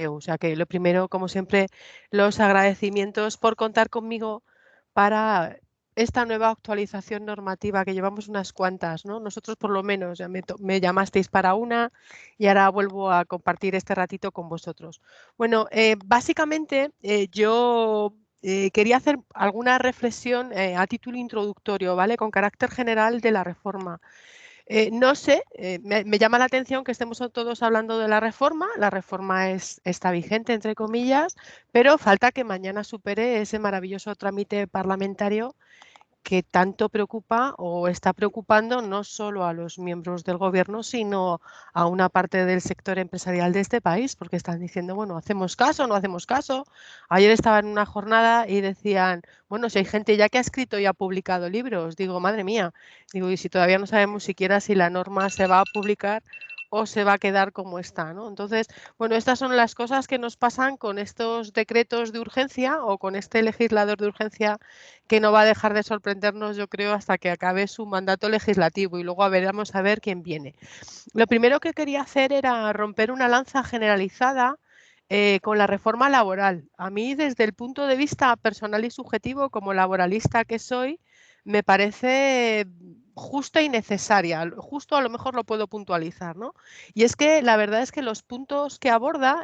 O sea que lo primero, como siempre, los agradecimientos por contar conmigo para esta nueva actualización normativa que llevamos unas cuantas, ¿no? Nosotros por lo menos ya me llamasteis para una y ahora vuelvo a compartir este ratito con vosotros. Bueno, básicamente yo quería hacer alguna reflexión a título introductorio, ¿vale? Con carácter general de la reforma. No sé, me llama la atención que estemos todos hablando de la reforma. La reforma está vigente, entre comillas, pero falta que mañana supere ese maravilloso trámite parlamentario que tanto preocupa o está preocupando no solo a los miembros del gobierno, sino a una parte del sector empresarial de este país, porque están diciendo, bueno, ¿hacemos caso o no hacemos caso? Ayer estaba en una jornada y decían, bueno, si hay gente ya que ha escrito y ha publicado libros, digo, madre mía, digo, y si todavía no sabemos siquiera si la norma se va a publicar o se va a quedar como está, ¿no? Entonces, bueno, estas son las cosas que nos pasan con estos decretos de urgencia o con este legislador de urgencia que no va a dejar de sorprendernos, yo creo, hasta que acabe su mandato legislativo y luego veremos a ver quién viene. Lo primero que quería hacer era romper una lanza generalizada con la reforma laboral. A mí, desde el punto de vista personal y subjetivo, como laboralista que soy, me parece justa y necesaria. Justo a lo mejor lo puedo puntualizar, ¿no? Y es que la verdad es que los puntos que aborda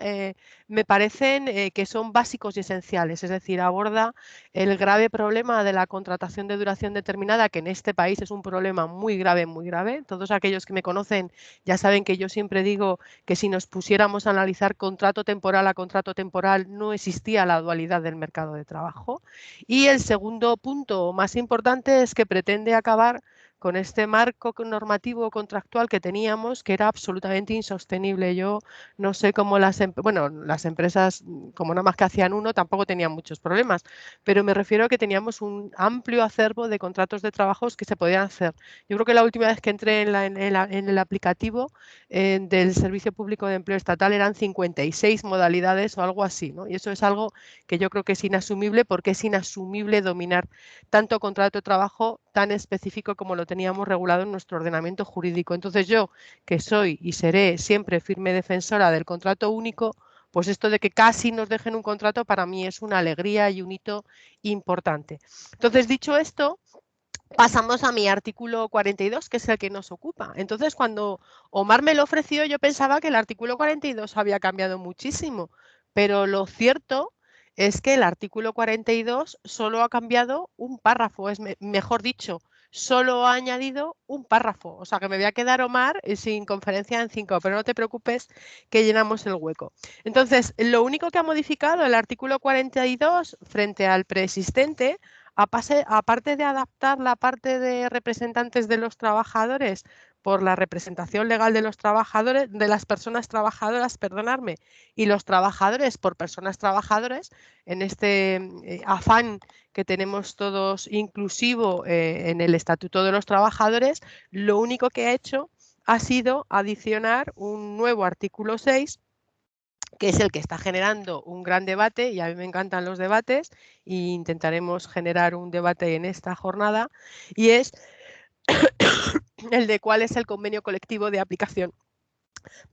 me parecen que son básicos y esenciales. Es decir, aborda el grave problema de la contratación de duración determinada, que en este país es un problema muy grave, muy grave. Todos aquellos que me conocen ya saben que yo siempre digo que si nos pusiéramos a analizar contrato temporal a contrato temporal, no existía la dualidad del mercado de trabajo. Y el segundo punto más importante es que pretende acabar con este marco normativo contractual que teníamos, que era absolutamente insostenible. Yo no sé cómo las empresas, como nada más que hacían uno, tampoco tenían muchos problemas, pero me refiero a que teníamos un amplio acervo de contratos de trabajos que se podían hacer. Yo creo que la última vez que entré en el aplicativo del Servicio Público de Empleo Estatal eran 56 modalidades o algo así, ¿no? Y eso es algo que yo creo que es inasumible, porque es inasumible dominar tanto contrato de trabajo tan específico como lo teníamos regulado en nuestro ordenamiento jurídico. Entonces yo, que soy y seré siempre firme defensora del contrato único, pues esto de que casi nos dejen un contrato para mí es una alegría y un hito importante. Entonces, dicho esto, pasamos a mi artículo 42, que es el que nos ocupa. Entonces, cuando Omar me lo ofreció, yo pensaba que el artículo 42 había cambiado muchísimo, pero lo cierto es que el artículo 42 solo ha cambiado un párrafo, mejor dicho, solo ha añadido un párrafo. O sea, que me voy a quedar, Omar, sin conferencia en 5, pero no te preocupes que llenamos el hueco. Entonces, lo único que ha modificado el artículo 42 frente al preexistente, aparte de adaptar la parte de representantes de los trabajadores por la representación legal de los trabajadores, de las personas trabajadoras, perdonadme, y los trabajadores por personas trabajadores, en este afán que tenemos todos inclusivo en el Estatuto de los Trabajadores, lo único que ha hecho ha sido adicionar un nuevo artículo 6, que es el que está generando un gran debate, y a mí me encantan los debates, e intentaremos generar un debate en esta jornada, y es el de cuál es el convenio colectivo de aplicación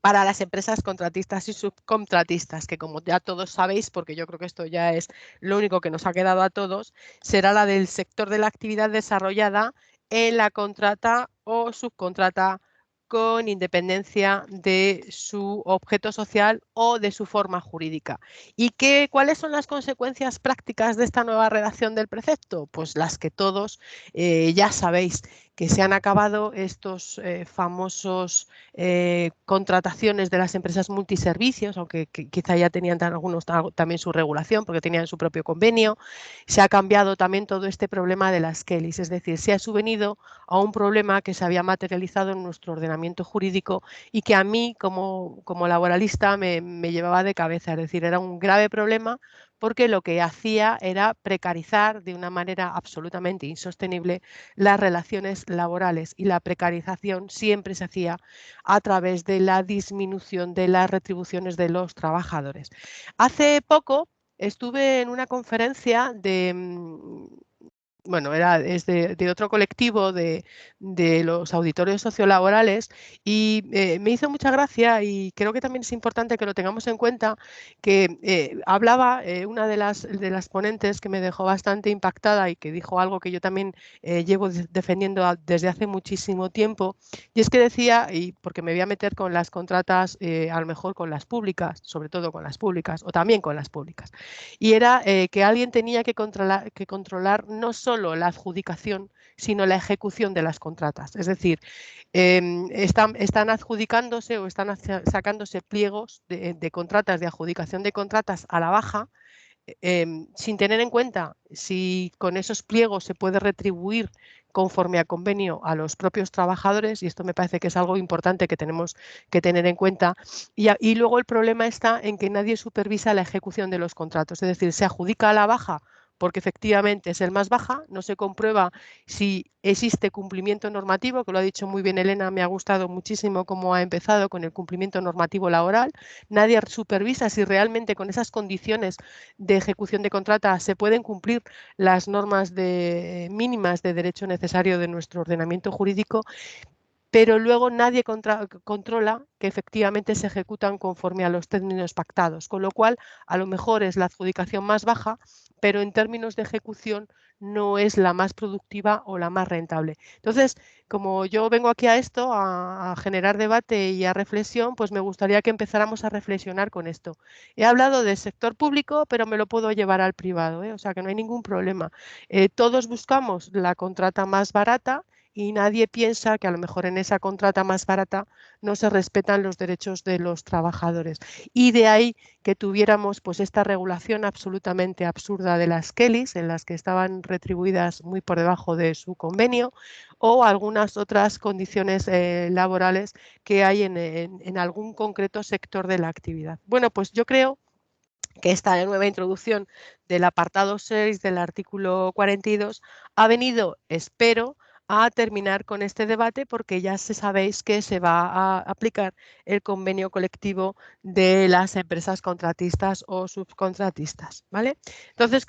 para las empresas contratistas y subcontratistas, que como ya todos sabéis, porque yo creo que esto ya es lo único que nos ha quedado a todos, será la del sector de la actividad desarrollada en la contrata o subcontrata con independencia de su objeto social o de su forma jurídica. ¿Y cuáles son las consecuencias prácticas de esta nueva redacción del precepto? Pues las que todos ya sabéis, que se han acabado estos famosos contrataciones de las empresas multiservicios, aunque quizá ya tenían algunos también su regulación porque tenían su propio convenio. Se ha cambiado también todo este problema de las Kellys, es decir, se ha subvenido a un problema que se había materializado en nuestro ordenamiento jurídico y que a mí como laboralista me llevaba de cabeza, es decir, era un grave problema porque lo que hacía era precarizar de una manera absolutamente insostenible las relaciones laborales, y la precarización siempre se hacía a través de la disminución de las retribuciones de los trabajadores. Hace poco estuve en una conferencia bueno, es de otro colectivo de los auditorios sociolaborales y me hizo mucha gracia y creo que también es importante que lo tengamos en cuenta que hablaba una de las ponentes que me dejó bastante impactada y que dijo algo que yo también llevo defendiendo desde hace muchísimo tiempo y es que decía, y porque me voy a meter con las contratas, a lo mejor con las públicas, sobre todo con las públicas o también con las públicas y era que alguien tenía que controlar no solo la adjudicación, sino la ejecución de las contratas. Es decir, están adjudicándose o están sacándose pliegos de contratas, de adjudicación de contratas a la baja, sin tener en cuenta si con esos pliegos se puede retribuir conforme a convenio a los propios trabajadores, y esto me parece que es algo importante que tenemos que tener en cuenta. Y luego el problema está en que nadie supervisa la ejecución de los contratos, es decir, se adjudica a la baja porque efectivamente es el más baja, no se comprueba si existe cumplimiento normativo, que lo ha dicho muy bien Elena, me ha gustado muchísimo cómo ha empezado con el cumplimiento normativo laboral, nadie supervisa si realmente con esas condiciones de ejecución de contrata se pueden cumplir las normas mínimas de derecho necesario de nuestro ordenamiento jurídico, pero luego nadie controla que efectivamente se ejecutan conforme a los términos pactados, con lo cual a lo mejor es la adjudicación más baja, pero en términos de ejecución no es la más productiva o la más rentable. Entonces, como yo vengo aquí a esto, a generar debate y a reflexión, pues me gustaría que empezáramos a reflexionar con esto. He hablado del sector público, pero me lo puedo llevar al privado, ¿eh? O sea que no hay ningún problema. Todos buscamos la contrata más barata y nadie piensa que a lo mejor en esa contrata más barata no se respetan los derechos de los trabajadores. Y de ahí que tuviéramos pues esta regulación absolutamente absurda de las Kellys, en las que estaban retribuidas muy por debajo de su convenio, o algunas otras condiciones laborales que hay en algún concreto sector de la actividad. Bueno, pues yo creo que esta nueva introducción del apartado 6 del artículo 42 ha venido, espero, a terminar con este debate porque ya sabéis que se va a aplicar el convenio colectivo de las empresas contratistas o subcontratistas, ¿vale? Entonces,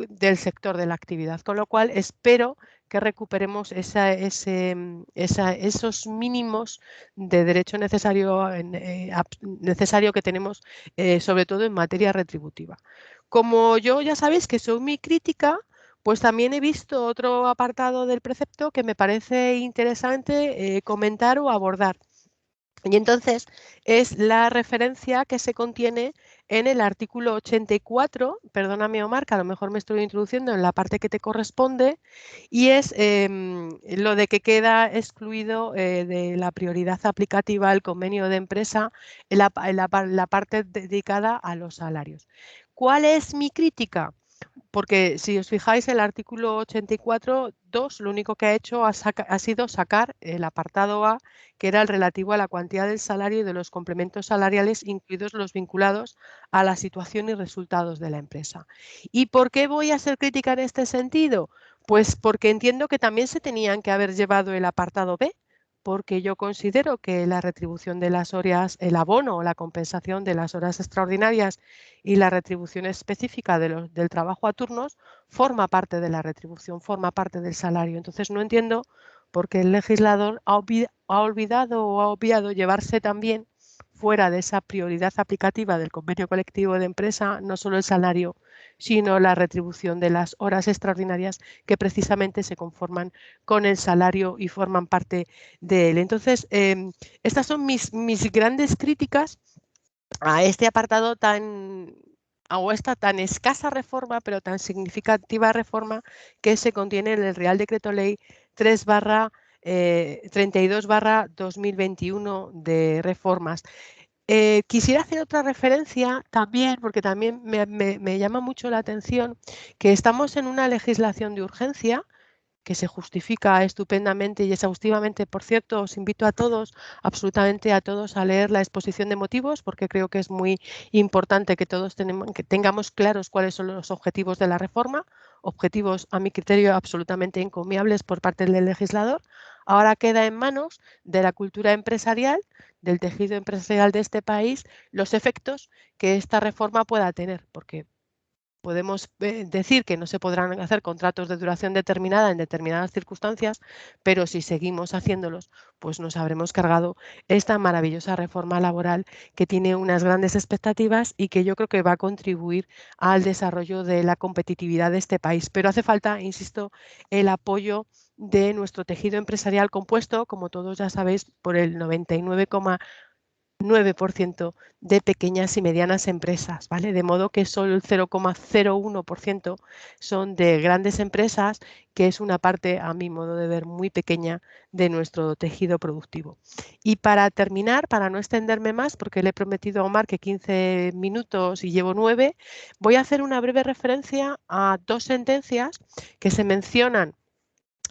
del sector de la actividad, con lo cual espero que recuperemos esos mínimos de derecho necesario que tenemos sobre todo en materia retributiva. Como yo ya sabéis que soy muy crítica, pues también he visto otro apartado del precepto que me parece interesante comentar o abordar. Y entonces es la referencia que se contiene en el artículo 84, perdóname Omar, que a lo mejor me estoy introduciendo en la parte que te corresponde, y es lo de que queda excluido de la prioridad aplicativa al convenio de empresa en la parte dedicada a los salarios. ¿Cuál es mi crítica? Porque si os fijáis, el artículo 84.2 lo único que ha hecho ha sido sacar el apartado A, que era el relativo a la cuantía del salario y de los complementos salariales, incluidos los vinculados a la situación y resultados de la empresa. ¿Y por qué voy a ser crítica en este sentido? Pues porque entiendo que también se tenían que haber llevado el apartado B, porque yo considero que la retribución de las horas, el abono o la compensación de las horas extraordinarias y la retribución específica del trabajo a turnos forma parte de la retribución, forma parte del salario. Entonces no entiendo por qué el legislador ha olvidado o ha obviado llevarse también fuera de esa prioridad aplicativa del convenio colectivo de empresa no solo el salario, sino la retribución de las horas extraordinarias que precisamente se conforman con el salario y forman parte de él. Entonces, estas son mis grandes críticas a este apartado o esta tan escasa reforma, pero tan significativa reforma que se contiene en el Real Decreto Ley 32/2021 de reformas. Quisiera hacer otra referencia también, porque también me llama mucho la atención que estamos en una legislación de urgencia que se justifica estupendamente y exhaustivamente. Por cierto, os invito a todos, absolutamente a todos, a leer la exposición de motivos, porque creo que es muy importante que todos que tengamos claros cuáles son los objetivos de la reforma, objetivos a mi criterio absolutamente encomiables por parte del legislador. Ahora queda en manos de la cultura empresarial, del tejido empresarial de este país, los efectos que esta reforma pueda tener, porque podemos decir que no se podrán hacer contratos de duración determinada en determinadas circunstancias, pero si seguimos haciéndolos, pues nos habremos cargado esta maravillosa reforma laboral que tiene unas grandes expectativas y que yo creo que va a contribuir al desarrollo de la competitividad de este país. Pero hace falta, insisto, el apoyo de nuestro tejido empresarial compuesto, como todos ya sabéis, por el 99,9% de pequeñas y medianas empresas, ¿vale? De modo que solo el 0,01% son de grandes empresas, que es una parte, a mi modo de ver, muy pequeña de nuestro tejido productivo. Y para terminar, para no extenderme más, porque le he prometido a Omar que 15 minutos y llevo 9, voy a hacer una breve referencia a dos sentencias que se mencionan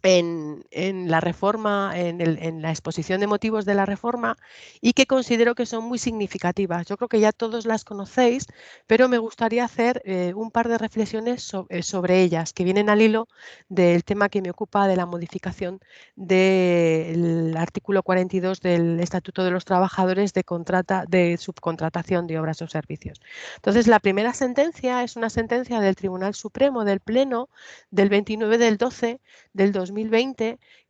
en la reforma, en la exposición de motivos de la reforma, y que considero que son muy significativas. Yo creo que ya todos las conocéis, pero me gustaría hacer un par de reflexiones sobre ellas, que vienen al hilo del tema que me ocupa, de la modificación del artículo 42 del Estatuto de los Trabajadores de subcontratación de obras o servicios. Entonces, la primera sentencia es una sentencia del Tribunal Supremo del Pleno del 29 del 12 del 2020,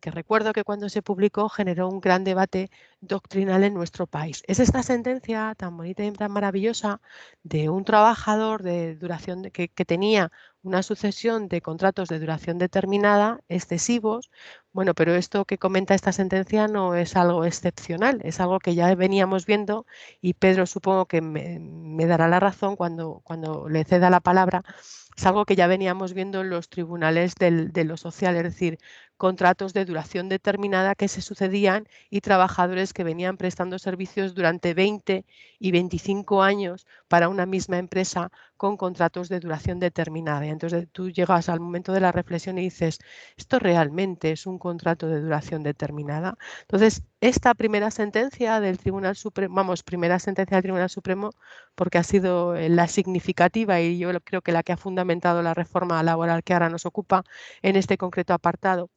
que recuerdo que cuando se publicó generó un gran debate doctrinal en nuestro país. Es esta sentencia tan bonita y tan maravillosa de un trabajador de duración que tenía una sucesión de contratos de duración determinada excesivos. Bueno, pero esto que comenta esta sentencia no es algo excepcional, es algo que ya veníamos viendo, y Pedro supongo que me dará la razón cuando le ceda la palabra. Es algo que ya veníamos viendo en los tribunales de lo social, es decir, contratos de duración determinada que se sucedían y trabajadores que venían prestando servicios durante 20 y 25 años para una misma empresa con contratos de duración determinada. Y entonces tú llegas al momento de la reflexión y dices, ¿esto realmente es un contrato de duración determinada? Entonces, esta primera sentencia del Tribunal Supremo, primera sentencia del Tribunal Supremo, porque ha sido la significativa y yo creo que la que ha fundamentado la reforma laboral que ahora nos ocupa en este concreto apartado.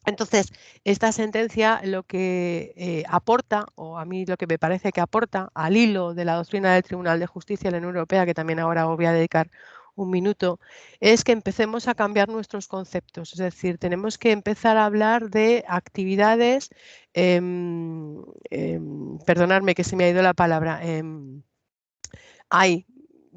Entonces, esta sentencia lo que aporta, o a mí lo que me parece que aporta al hilo de la doctrina del Tribunal de Justicia de la Unión Europea, que también ahora os voy a dedicar un minuto, es que empecemos a cambiar nuestros conceptos. Es decir, tenemos que empezar a hablar de actividades, perdonadme que se me ha ido la palabra, hay,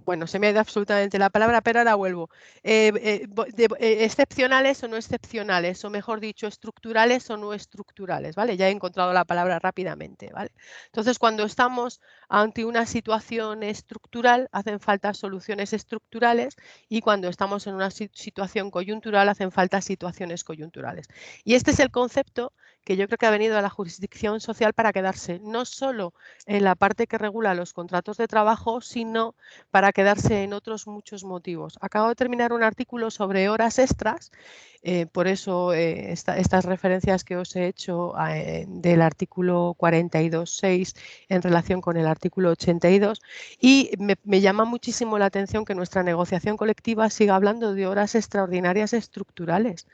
bueno, se me ha ido absolutamente la palabra, pero ahora vuelvo. Excepcionales o no excepcionales, o mejor dicho, estructurales o no estructurales, ¿vale? Ya he encontrado la palabra rápidamente, ¿vale? Entonces, cuando estamos ante una situación estructural, hacen falta soluciones estructurales, y cuando estamos en una situación coyuntural, hacen falta situaciones coyunturales. Y este es el concepto que yo creo que ha venido a la jurisdicción social para quedarse, no solo en la parte que regula los contratos de trabajo, sino para quedarse en otros muchos motivos. Acabo de terminar un artículo sobre horas extras, por eso estas referencias que os he hecho del artículo 42.6 en relación con el artículo 82, y me llama muchísimo la atención que nuestra negociación colectiva siga hablando de horas extraordinarias estructurales.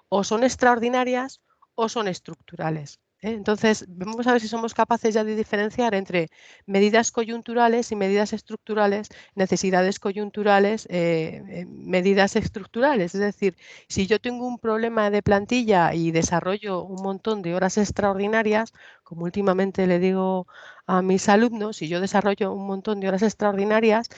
O son extraordinarias o son estructurales. Entonces, vamos a ver si somos capaces ya de diferenciar entre medidas coyunturales y medidas estructurales, necesidades coyunturales, medidas estructurales. Es decir, si yo tengo un problema de plantilla y desarrollo un montón de horas extraordinarias, como últimamente le digo a mis alumnos, si yo desarrollo un montón de horas extraordinarias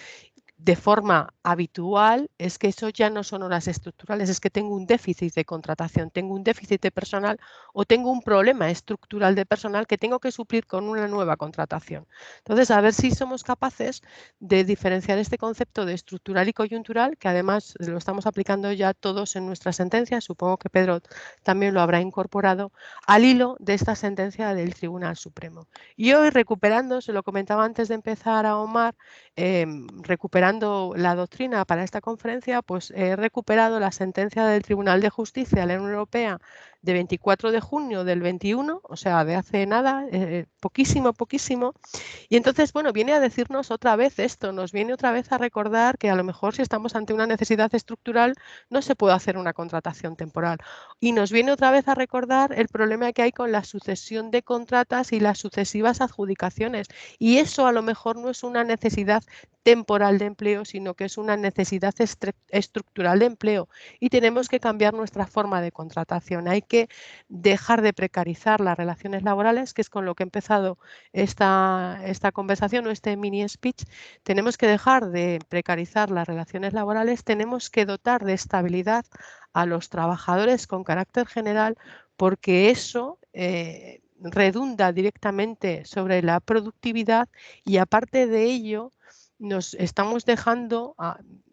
de forma habitual, es que eso ya no son horas estructurales, es que tengo un déficit de contratación, tengo un déficit de personal o tengo un problema estructural de personal que tengo que suplir con una nueva contratación. Entonces, a ver si somos capaces de diferenciar este concepto de estructural y coyuntural, que además lo estamos aplicando ya todos en nuestra sentencia, supongo que Pedro también lo habrá incorporado, al hilo de esta sentencia del Tribunal Supremo. Y hoy, recuperando, se lo comentaba antes de empezar a Omar, recuperando la doctrina para esta conferencia, pues he recuperado la sentencia del Tribunal de Justicia de la Unión Europea de 24 de junio del 21, o sea, de hace nada, poquísimo, poquísimo. Y entonces, bueno, viene a decirnos otra vez esto, nos viene otra vez a recordar que a lo mejor si estamos ante una necesidad estructural no se puede hacer una contratación temporal. Y nos viene otra vez a recordar el problema que hay con la sucesión de contratas y las sucesivas adjudicaciones. Y eso a lo mejor no es una necesidad temporal de empleo, sino que es una necesidad estructural de empleo y tenemos que cambiar nuestra forma de contratación. Hay que dejar de precarizar las relaciones laborales, que es con lo que he empezado esta conversación o este mini speech. Tenemos que dejar de precarizar las relaciones laborales, tenemos que dotar de estabilidad a los trabajadores con carácter general, porque eso redunda directamente sobre la productividad y aparte de ello nos estamos dejando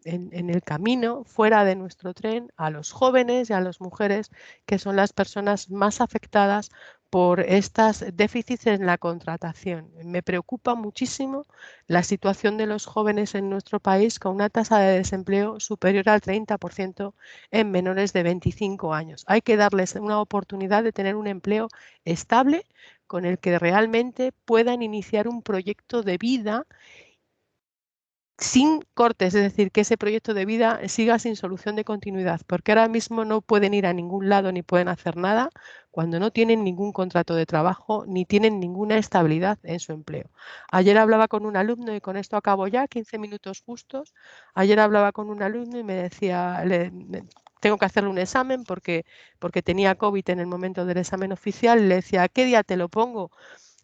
en el camino, fuera de nuestro tren, a los jóvenes y a las mujeres, que son las personas más afectadas por estos déficits en la contratación. Me preocupa muchísimo la situación de los jóvenes en nuestro país con una tasa de desempleo superior al 30% en menores de 25 años. Hay que darles una oportunidad de tener un empleo estable con el que realmente puedan iniciar un proyecto de vida sin cortes, es decir, que ese proyecto de vida siga sin solución de continuidad, porque ahora mismo no pueden ir a ningún lado ni pueden hacer nada cuando no tienen ningún contrato de trabajo ni tienen ninguna estabilidad en su empleo. Ayer hablaba con un alumno, y con esto acabo ya, 15 minutos justos. Ayer hablaba con un alumno y me decía, tengo que hacerle un examen porque tenía COVID en el momento del examen oficial, y le decía, ¿qué día te lo pongo?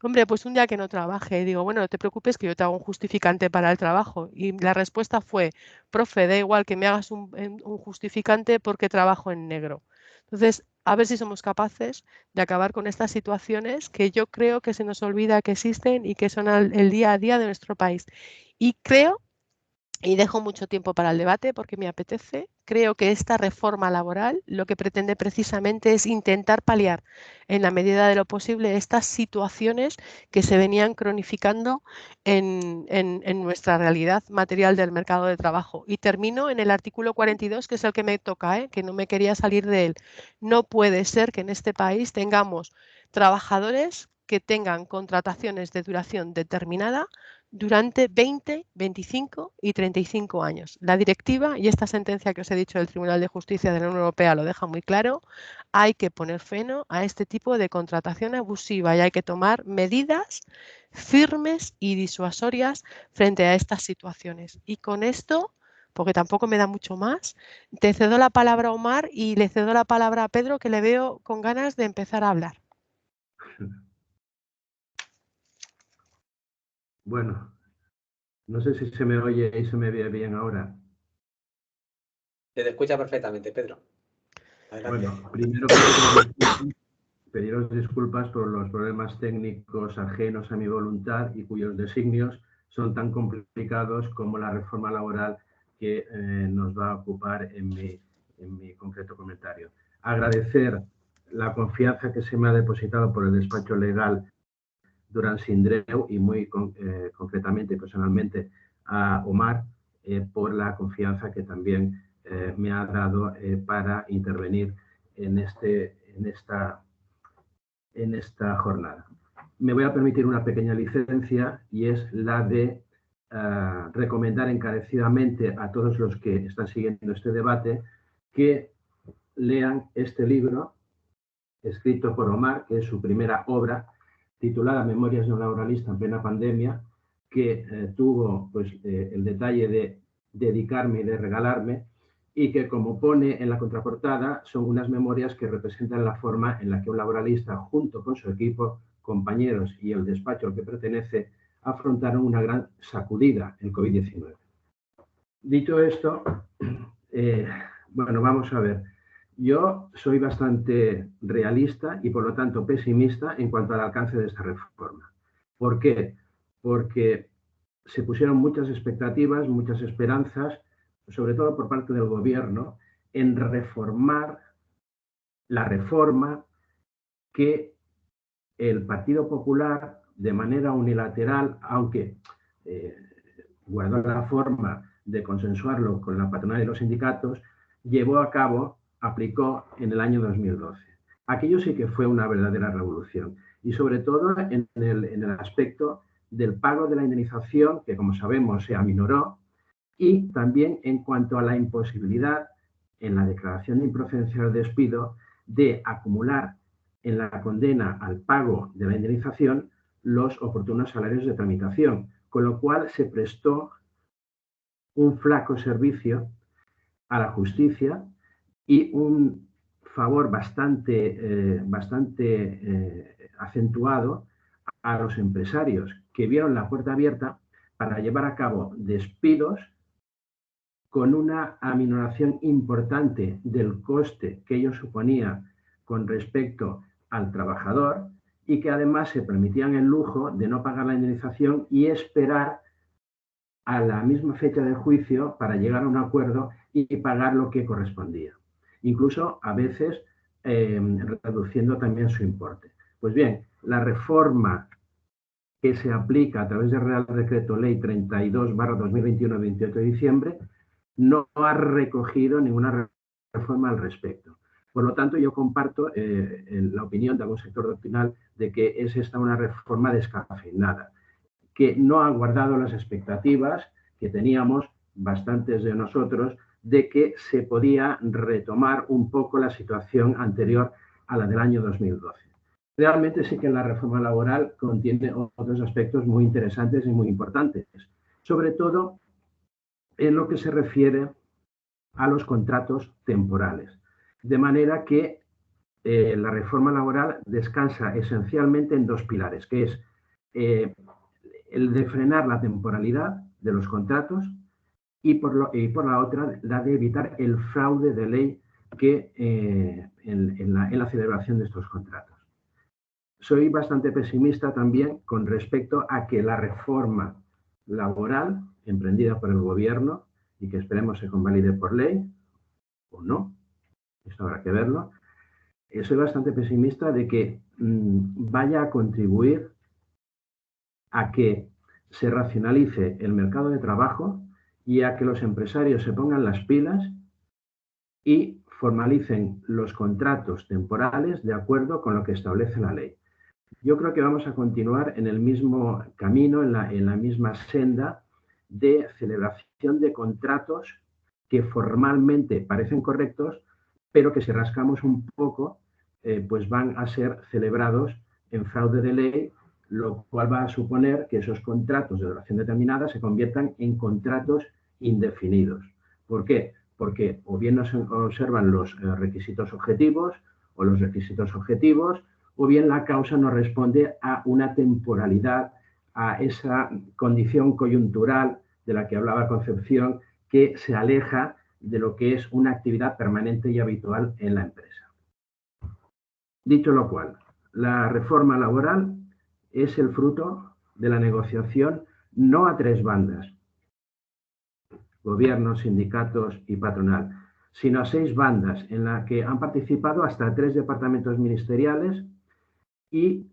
Hombre, pues un día que no trabaje. Y digo, bueno, no te preocupes que yo te hago un justificante para el trabajo. Y la respuesta fue, profe, da igual que me hagas un justificante porque trabajo en negro. Entonces, a ver si somos capaces de acabar con estas situaciones que yo creo que se nos olvida que existen y que son el día a día de nuestro país. Y creo, y dejo mucho tiempo para el debate porque me apetece, creo que esta reforma laboral lo que pretende precisamente es intentar paliar en la medida de lo posible estas situaciones que se venían cronificando en nuestra realidad material del mercado de trabajo. Y termino en el artículo 42, que es el que me toca, que no me quería salir de él. No puede ser que en este país tengamos trabajadores que tengan contrataciones de duración determinada durante 20, 25 y 35 años. La directiva y esta sentencia que os he dicho del Tribunal de Justicia de la Unión Europea lo deja muy claro. Hay que poner freno a este tipo de contratación abusiva y hay que tomar medidas firmes y disuasorias frente a estas situaciones. Y con esto, porque tampoco me da mucho más, te cedo la palabra a Omar y le cedo la palabra a Pedro, que le veo con ganas de empezar a hablar. Bueno, no sé si se me oye y se me ve bien ahora. Se te escucha perfectamente, Pedro. Adelante. Bueno, primero pediros disculpas por los problemas técnicos ajenos a mi voluntad y cuyos designios son tan complicados como la reforma laboral que nos va a ocupar en mi concreto comentario. Agradecer la confianza que se me ha depositado por el despacho legal Duran Sindreu y muy concretamente y personalmente a Omar por la confianza que también me ha dado para intervenir en esta jornada. Me voy a permitir una pequeña licencia y es la de recomendar encarecidamente a todos los que están siguiendo este debate que lean este libro escrito por Omar, que es su primera obra, titulada Memorias de un laboralista en plena pandemia, que tuvo pues, el detalle de dedicarme y de regalarme, y que, como pone en la contraportada, son unas memorias que representan la forma en la que un laboralista, junto con su equipo, compañeros y el despacho al que pertenece, afrontaron una gran sacudida, el COVID-19. Dicho esto, bueno, vamos a ver. Yo soy bastante realista y, por lo tanto, pesimista en cuanto al alcance de esta reforma. ¿Por qué? Porque se pusieron muchas expectativas, muchas esperanzas, sobre todo por parte del Gobierno, en reformar la reforma que el Partido Popular, de manera unilateral, aunque guardó la forma de consensuarlo con la patronal y los sindicatos, llevó a cabo, aplicó en el año 2012. Aquello sí que fue una verdadera revolución y sobre todo en el aspecto del pago de la indemnización, que como sabemos se aminoró, y también en cuanto a la imposibilidad en la declaración de improcedencia del despido de acumular en la condena al pago de la indemnización los oportunos salarios de tramitación, con lo cual se prestó un flaco servicio a la justicia y un favor bastante acentuado a los empresarios que vieron la puerta abierta para llevar a cabo despidos con una aminoración importante del coste que ello suponía con respecto al trabajador y que además se permitían el lujo de no pagar la indemnización y esperar a la misma fecha de juicio para llegar a un acuerdo y pagar lo que correspondía. Incluso a veces reduciendo también su importe. Pues bien, la reforma que se aplica a través del Real Decreto Ley 32/2021 28 de diciembre no ha recogido ninguna reforma al respecto. Por lo tanto, yo comparto la opinión de algún sector doctrinal de que es esta una reforma descafeinada, que no ha guardado las expectativas que teníamos bastantes de nosotros de que se podía retomar un poco la situación anterior a la del año 2012. Realmente sí que la reforma laboral contiene otros aspectos muy interesantes y muy importantes, sobre todo en lo que se refiere a los contratos temporales. De manera que la reforma laboral descansa esencialmente en dos pilares, que es el de frenar la temporalidad de los contratos y por la otra, la de evitar el fraude de ley que en la celebración de estos contratos. Soy bastante pesimista también con respecto a que la reforma laboral emprendida por el Gobierno y que esperemos se convalide por ley, o no, esto habrá que verlo, soy bastante pesimista de que vaya a contribuir a que se racionalice el mercado de trabajo y a que los empresarios se pongan las pilas y formalicen los contratos temporales de acuerdo con lo que establece la ley. Yo creo que vamos a continuar en el mismo camino, en la misma senda de celebración de contratos que formalmente parecen correctos, pero que si rascamos un poco, pues van a ser celebrados en fraude de ley, lo cual va a suponer que esos contratos de duración determinada se conviertan en contratos indefinidos. ¿Por qué? Porque o bien no se observan los requisitos objetivos o los requisitos objetivos, o bien la causa no responde a una temporalidad, a esa condición coyuntural de la que hablaba Concepción, que se aleja de lo que es una actividad permanente y habitual en la empresa. Dicho lo cual, la reforma laboral es el fruto de la negociación no a tres bandas, gobiernos, sindicatos y patronal, sino a 6 bandas en las que han participado hasta 3 departamentos ministeriales y,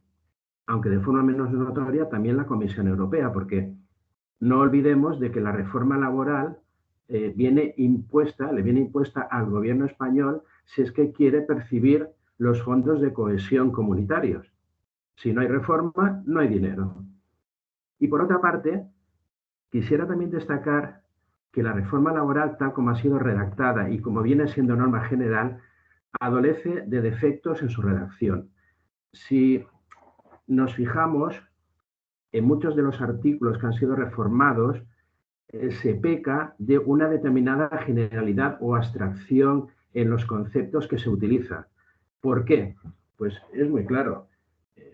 aunque de forma menos notoria, también la Comisión Europea, porque no olvidemos de que la reforma laboral le viene impuesta al gobierno español si es que quiere percibir los fondos de cohesión comunitarios. Si no hay reforma, no hay dinero. Y por otra parte, quisiera también destacar que la reforma laboral, tal como ha sido redactada y como viene siendo norma general, adolece de defectos en su redacción. Si nos fijamos en muchos de los artículos que han sido reformados, se peca de una determinada generalidad o abstracción en los conceptos que se utilizan. ¿Por qué? Pues es muy claro.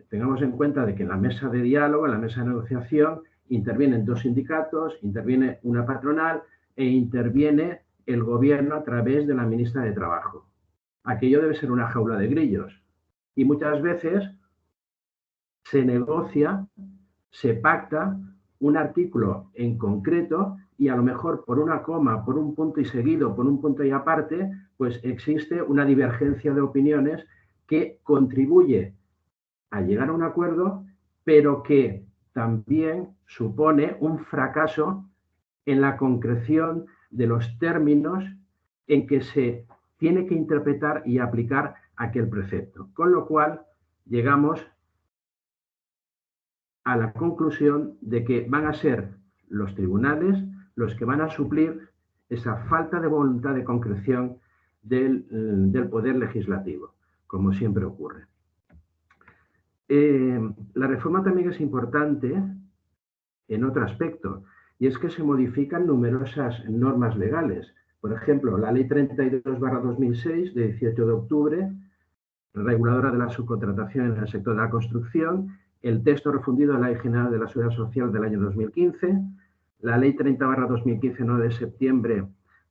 Tengamos en cuenta de que en la mesa de diálogo, en la mesa de negociación, intervienen 2 sindicatos, interviene una patronal e interviene el gobierno a través de la ministra de Trabajo. Aquello debe ser una jaula de grillos. Y muchas veces se negocia, se pacta un artículo en concreto y a lo mejor por una coma, por un punto y seguido, por un punto y aparte, pues existe una divergencia de opiniones que contribuye a llegar a un acuerdo, pero que también supone un fracaso en la concreción de los términos en que se tiene que interpretar y aplicar aquel precepto. Con lo cual, llegamos a la conclusión de que van a ser los tribunales los que van a suplir esa falta de voluntad de concreción del poder legislativo, como siempre ocurre. La reforma también es importante en otro aspecto, y es que se modifican numerosas normas legales. Por ejemplo, la Ley 32/2006, de 18 de octubre, reguladora de la subcontratación en el sector de la construcción, el texto refundido de la Ley General de la Seguridad Social del año 2015, la Ley 30/2015, 9 de septiembre,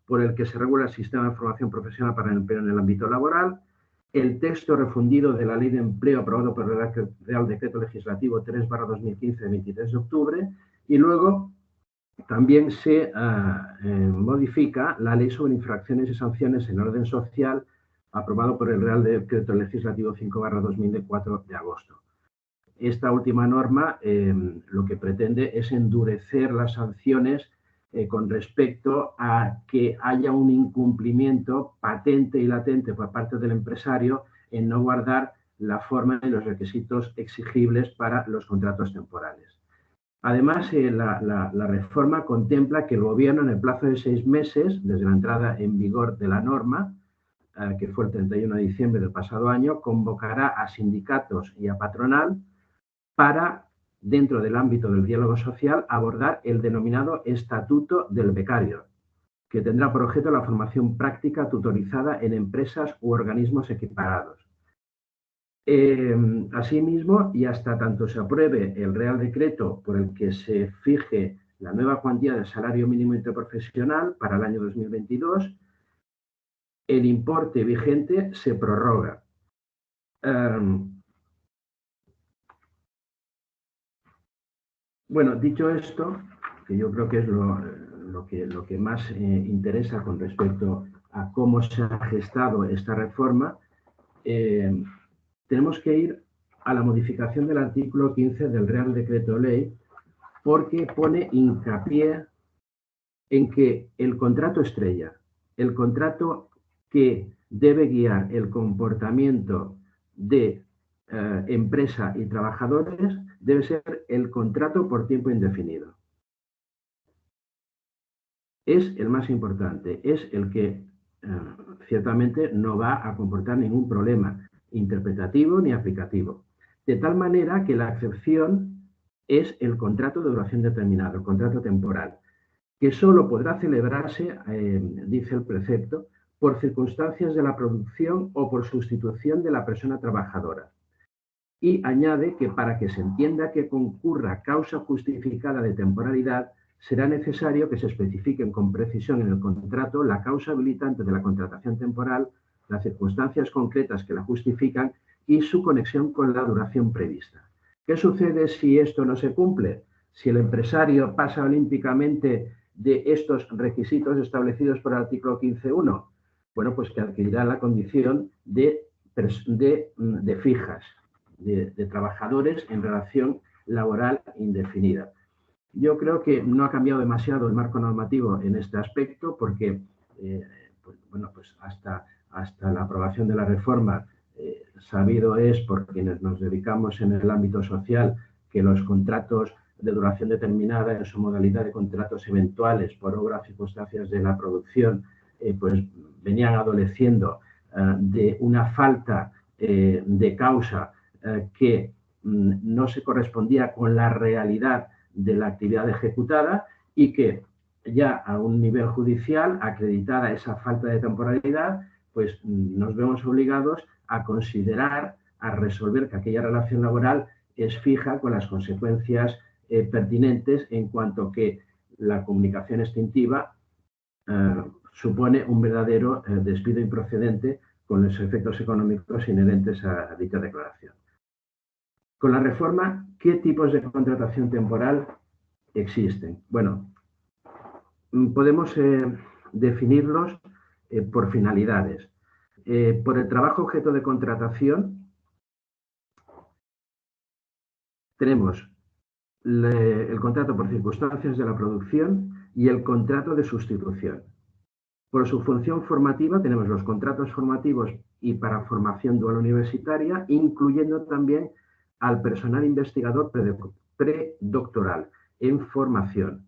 por el que se regula el sistema de formación profesional para el empleo en el ámbito laboral, el texto refundido de la Ley de Empleo aprobado por el Real Decreto Legislativo 3/2015 de 23 de octubre, y luego también se modifica la Ley sobre infracciones y sanciones en orden social, aprobado por el Real Decreto Legislativo 5/2000 de 4 de agosto. Esta última norma lo que pretende es endurecer las sanciones con respecto a que haya un incumplimiento patente y latente por parte del empresario en no guardar la forma y los requisitos exigibles para los contratos temporales. Además, la reforma contempla que el Gobierno, en el plazo de 6 meses, desde la entrada en vigor de la norma, que fue el 31 de diciembre del pasado año, convocará a sindicatos y a patronal para, dentro del ámbito del diálogo social, abordar el denominado Estatuto del Becario, que tendrá por objeto la formación práctica tutorizada en empresas u organismos equiparados. Asimismo, y hasta tanto se apruebe el Real Decreto por el que se fije la nueva cuantía del salario mínimo interprofesional para el año 2022, el importe vigente se prorroga. Bueno, dicho esto, que yo creo que es lo que más interesa con respecto a cómo se ha gestado esta reforma, tenemos que ir a la modificación del artículo 15 del Real Decreto Ley, porque pone hincapié en que el contrato estrella, el contrato que debe guiar el comportamiento de empresa y trabajadores, debe ser el contrato por tiempo indefinido. Es el más importante, es el que ciertamente no va a comportar ningún problema interpretativo ni aplicativo. De tal manera que la excepción es el contrato de duración determinada, el contrato temporal, que solo podrá celebrarse, dice el precepto, por circunstancias de la producción o por sustitución de la persona trabajadora. Y añade que para que se entienda que concurra causa justificada de temporalidad, será necesario que se especifiquen con precisión en el contrato la causa habilitante de la contratación temporal, las circunstancias concretas que la justifican y su conexión con la duración prevista. ¿Qué sucede si esto no se cumple? Si el empresario pasa olímpicamente de estos requisitos establecidos por el artículo 15.1, bueno, pues que adquirirá la condición de fijas, de trabajadores en relación laboral indefinida. Yo creo que no ha cambiado demasiado el marco normativo en este aspecto porque, pues hasta la aprobación de la reforma, sabido es por quienes nos dedicamos en el ámbito social que los contratos de duración determinada en su modalidad de contratos eventuales por obra o circunstancias de la producción, pues venían adoleciendo de una falta de causa que no se correspondía con la realidad de la actividad ejecutada y que ya a un nivel judicial, acreditada esa falta de temporalidad, pues nos vemos obligados a considerar, a resolver que aquella relación laboral es fija con las consecuencias pertinentes en cuanto que la comunicación extintiva supone un verdadero despido improcedente con los efectos económicos inherentes a dicha declaración. Con la reforma, ¿qué tipos de contratación temporal existen? Bueno, podemos definirlos por finalidades. Por el trabajo objeto de contratación, tenemos el contrato por circunstancias de la producción y el contrato de sustitución. Por su función formativa tenemos los contratos formativos y para formación dual universitaria, incluyendo también al personal investigador predoctoral en formación.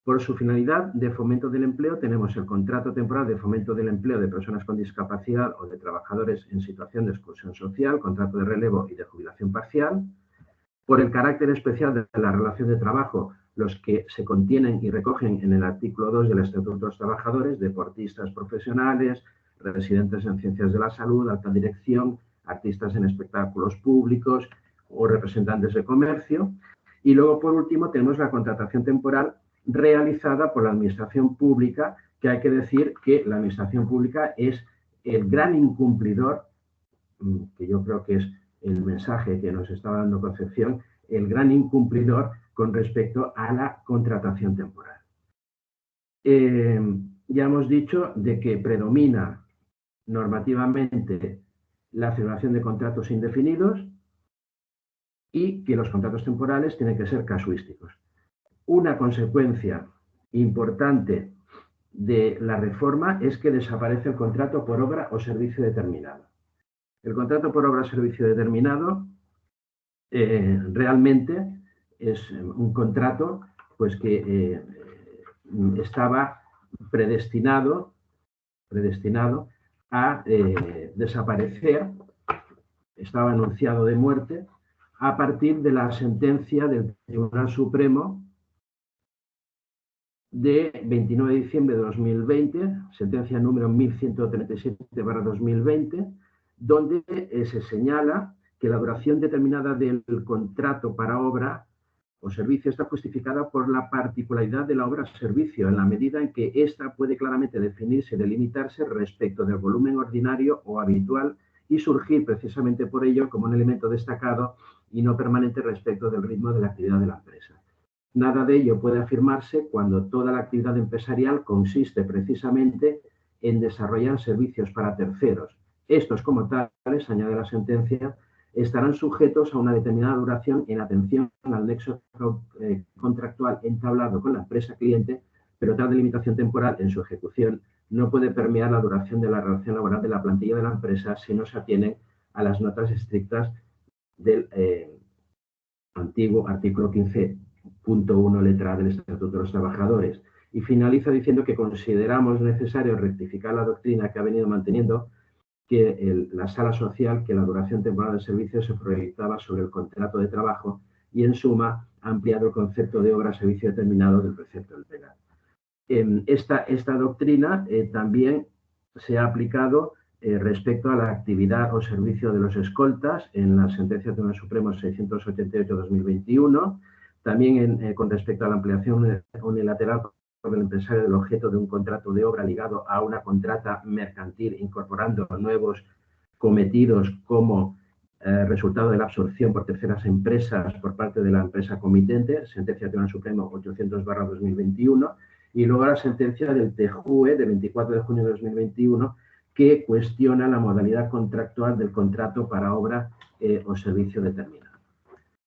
Por su finalidad de fomento del empleo tenemos el contrato temporal de fomento del empleo de personas con discapacidad o de trabajadores en situación de exclusión social, contrato de relevo y de jubilación parcial. Por el carácter especial de la relación de trabajo, los que se contienen y recogen en el artículo 2 del Estatuto de los Trabajadores: deportistas profesionales, residentes en ciencias de la salud, alta dirección, artistas en espectáculos públicos o representantes de comercio. Y luego, por último, tenemos la contratación temporal realizada por la Administración Pública, que hay que decir que la Administración Pública es el gran incumplidor, que yo creo que es el mensaje que nos estaba dando Concepción, el gran incumplidor con respecto a la contratación temporal. Ya hemos dicho de que predomina normativamente la celebración de contratos indefinidos y que los contratos temporales tienen que ser casuísticos. Una consecuencia importante de la reforma es que desaparece el contrato por obra o servicio determinado. El contrato por obra o servicio determinado realmente es un contrato pues, que estaba predestinado a desaparecer, estaba anunciado de muerte a partir de la sentencia del Tribunal Supremo de 29 de diciembre de 2020, sentencia número 1137/2020, donde se señala que la duración determinada del contrato para obra o servicio está justificada por la particularidad de la obra o servicio, en la medida en que ésta puede claramente definirse y delimitarse respecto del volumen ordinario o habitual y surgir precisamente por ello como un elemento destacado y no permanente respecto del ritmo de la actividad de la empresa. Nada de ello puede afirmarse cuando toda la actividad empresarial consiste precisamente en desarrollar servicios para terceros. Estos, como tales, añade la sentencia, estarán sujetos a una determinada duración en atención al nexo contractual entablado con la empresa cliente, pero tal delimitación temporal en su ejecución no puede permear la duración de la relación laboral de la plantilla de la empresa si no se atienen a las notas estrictas del antiguo artículo 15.1 letra A del Estatuto de los Trabajadores. Y finaliza diciendo que consideramos necesario rectificar la doctrina que ha venido manteniendo que la sala social, que la duración temporal del servicio se proyectaba sobre el contrato de trabajo y, en suma, ha ampliado el concepto de obra-servicio determinado del precepto del penal. Esta doctrina también se ha aplicado respecto a la actividad o servicio de los escoltas en la sentencia del Tribunal Supremo 688/2021, también con respecto a la ampliación unilateral por el empresario del objeto de un contrato de obra ligado a una contrata mercantil, incorporando nuevos cometidos como resultado de la absorción por terceras empresas por parte de la empresa comitente, sentencia del Tribunal Supremo 800/2021, y luego la sentencia del TJUE de 24 de junio de 2021, que cuestiona la modalidad contractual del contrato para obra o servicio determinado.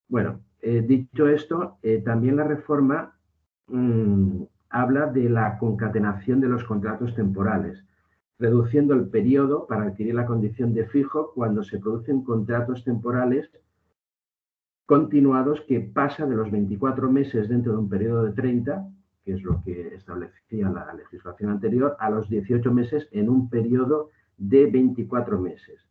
Bueno, dicho esto, también la reforma habla de la concatenación de los contratos temporales, reduciendo el periodo para adquirir la condición de fijo cuando se producen contratos temporales continuados que pasa de los 24 meses dentro de un periodo de 30, que es lo que establecía la legislación anterior, a los 18 meses en un periodo de 24 meses.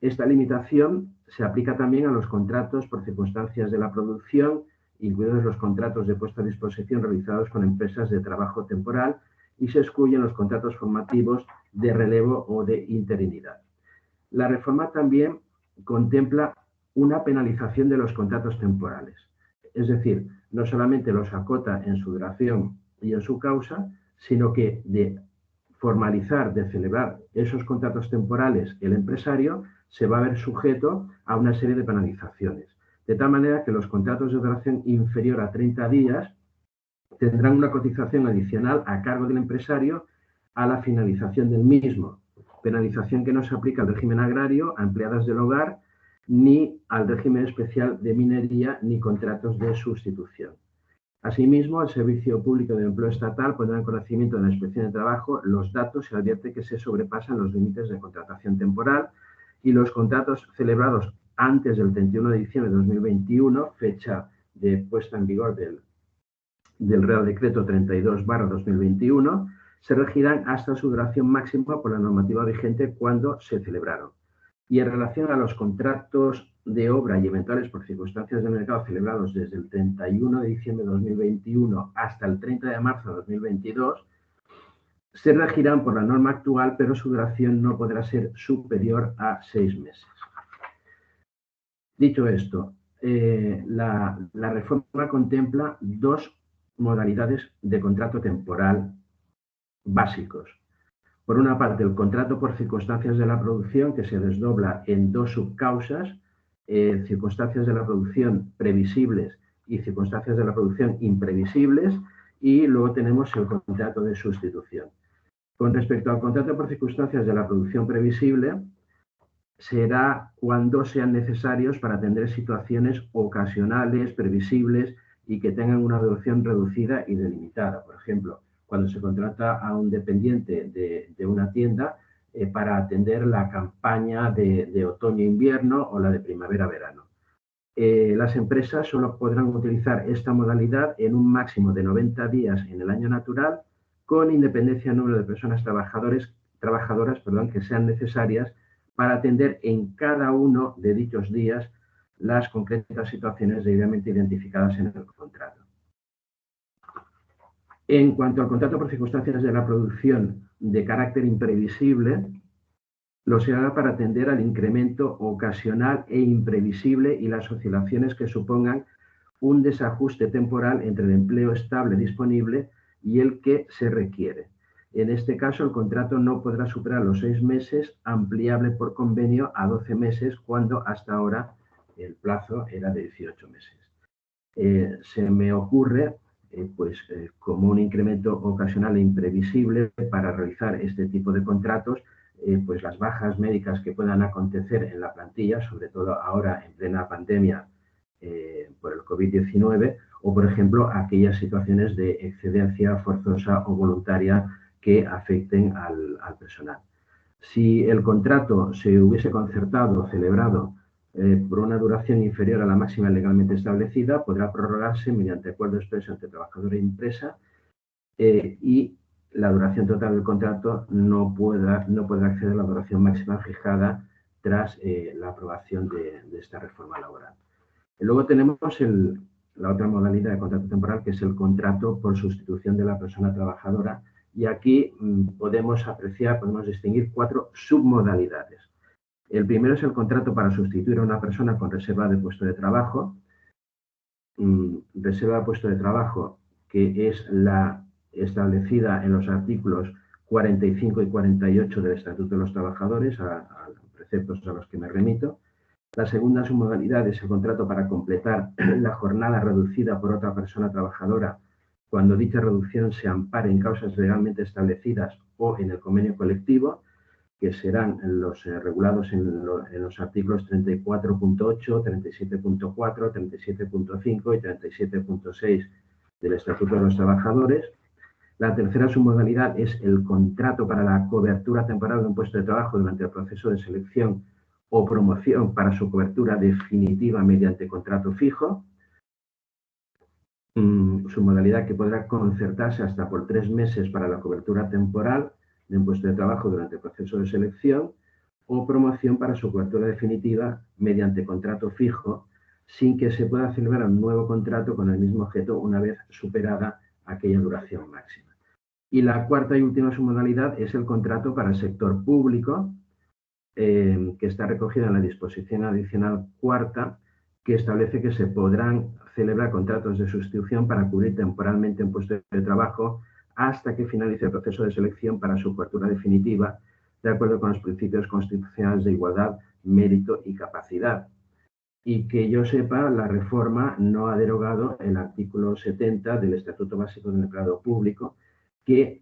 Esta limitación se aplica también a los contratos por circunstancias de la producción, incluidos los contratos de puesta a disposición realizados con empresas de trabajo temporal, y se excluyen los contratos formativos de relevo o de interinidad. La reforma también contempla una penalización de los contratos temporales. Es decir, no solamente los acota en su duración y en su causa, sino que de formalizar, de celebrar esos contratos temporales el empresario se va a ver sujeto a una serie de penalizaciones. De tal manera que los contratos de duración inferior a 30 días tendrán una cotización adicional a cargo del empresario a la finalización del mismo. Penalización que no se aplica al régimen agrario, a empleadas del hogar, ni al régimen especial de minería, ni contratos de sustitución. Asimismo, el Servicio Público de Empleo Estatal pondrá en conocimiento de la Inspección de Trabajo los datos y advierte que se sobrepasan los límites de contratación temporal, y los contratos celebrados antes del 31 de diciembre de 2021, fecha de puesta en vigor del Real Decreto 32/2021, se regirán hasta su duración máxima por la normativa vigente cuando se celebraron. Y en relación a los contratos de obra y eventuales por circunstancias del mercado celebrados desde el 31 de diciembre de 2021 hasta el 30 de marzo de 2022, se regirán por la norma actual, pero su duración no podrá ser superior a 6 meses. Dicho esto, la reforma contempla dos modalidades de contrato temporal básicos. Por una parte, el contrato por circunstancias de la producción, que se desdobla en dos subcausas, circunstancias de la producción previsibles y circunstancias de la producción imprevisibles, y luego tenemos el contrato de sustitución. Con respecto al contrato por circunstancias de la producción previsible, será cuando sean necesarios para atender situaciones ocasionales, previsibles y que tengan una duración reducida y delimitada. Por ejemplo, cuando se contrata a un dependiente de una tienda para atender la campaña de otoño-invierno o la de primavera-verano. Las empresas solo podrán utilizar esta modalidad en un máximo de 90 días en el año natural, con independencia del número de personas trabajadoras que sean necesarias para atender en cada uno de dichos días las concretas situaciones debidamente identificadas en el contrato. En cuanto al contrato por circunstancias de la producción de carácter imprevisible, lo será para atender al incremento ocasional e imprevisible y las oscilaciones que supongan un desajuste temporal entre el empleo estable disponible y el que se requiere. En este caso, el contrato no podrá superar los 6 meses, ampliable por convenio a 12 meses, cuando hasta ahora el plazo era de 18 meses. Se me ocurre, como un incremento ocasional e imprevisible para realizar este tipo de contratos, pues las bajas médicas que puedan acontecer en la plantilla, sobre todo ahora en plena pandemia por el COVID-19, o por ejemplo aquellas situaciones de excedencia forzosa o voluntaria que afecten al personal. Si el contrato se hubiese concertado o celebrado por una duración inferior a la máxima legalmente establecida, podrá prorrogarse mediante acuerdo expreso entre trabajador e empresa y la duración total del contrato no podrá acceder a la duración máxima fijada tras la aprobación de esta reforma laboral. Luego tenemos la otra modalidad de contrato temporal, que es el contrato por sustitución de la persona trabajadora, y aquí podemos distinguir 4 submodalidades. El primero es el contrato para sustituir a una persona con reserva de puesto de trabajo. Reserva de puesto de trabajo, que es la establecida en los artículos 45 y 48 del Estatuto de los Trabajadores, a preceptos a los que me remito. La segunda submodalidad es el contrato para completar la jornada reducida por otra persona trabajadora cuando dicha reducción se ampare en causas legalmente establecidas o en el convenio colectivo, que serán los regulados en los artículos 34.8, 37.4, 37.5 y 37.6 del Estatuto de los Trabajadores. La tercera submodalidad es el contrato para la cobertura temporal de un puesto de trabajo durante el proceso de selección o promoción para su cobertura definitiva mediante contrato fijo. Su modalidad que podrá concertarse hasta por 3 meses para la cobertura temporal de un puesto de trabajo durante el proceso de selección o promoción para su cobertura definitiva mediante contrato fijo, sin que se pueda celebrar un nuevo contrato con el mismo objeto una vez superada aquella duración máxima. Y la cuarta y última submodalidad es el contrato para el sector público, que está recogida en la disposición adicional cuarta, que establece que se podrán celebrar contratos de sustitución para cubrir temporalmente un puesto de trabajo hasta que finalice el proceso de selección para su cobertura definitiva, de acuerdo con los principios constitucionales de igualdad, mérito y capacidad. Y que yo sepa, la reforma no ha derogado el artículo 70 del Estatuto Básico del Empleado Público, que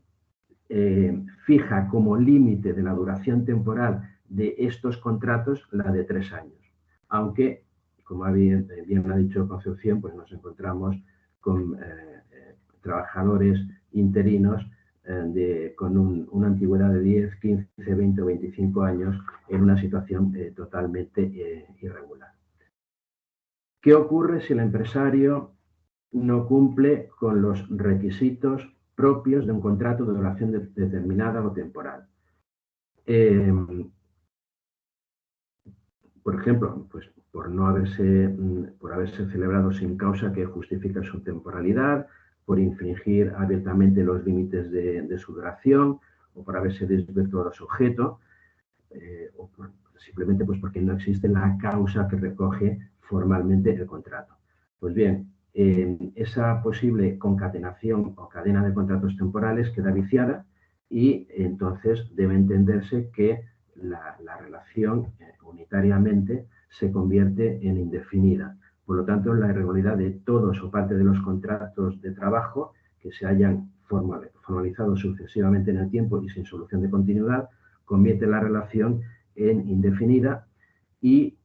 fija como límite de la duración temporal de estos contratos la de 3 años. Aunque, como bien ha dicho Concepción, pues nos encontramos con trabajadores interinos con una antigüedad de 10, 15, 20 o 25 años en una situación totalmente irregular. ¿Qué ocurre si el empresario no cumple con los requisitos propios de un contrato de duración determinada o temporal? por ejemplo, pues por haberse celebrado sin causa que justifique su temporalidad, por infringir abiertamente los límites de su duración o por haberse desvirtuado su objeto, o simplemente pues porque no existe la causa que recoge formalmente el contrato. Pues bien, esa posible concatenación o cadena de contratos temporales queda viciada y entonces debe entenderse que la relación unitariamente se convierte en indefinida. Por lo tanto, la irregularidad de todos o parte de los contratos de trabajo que se hayan formalizado sucesivamente en el tiempo y sin solución de continuidad convierte la relación en indefinida y,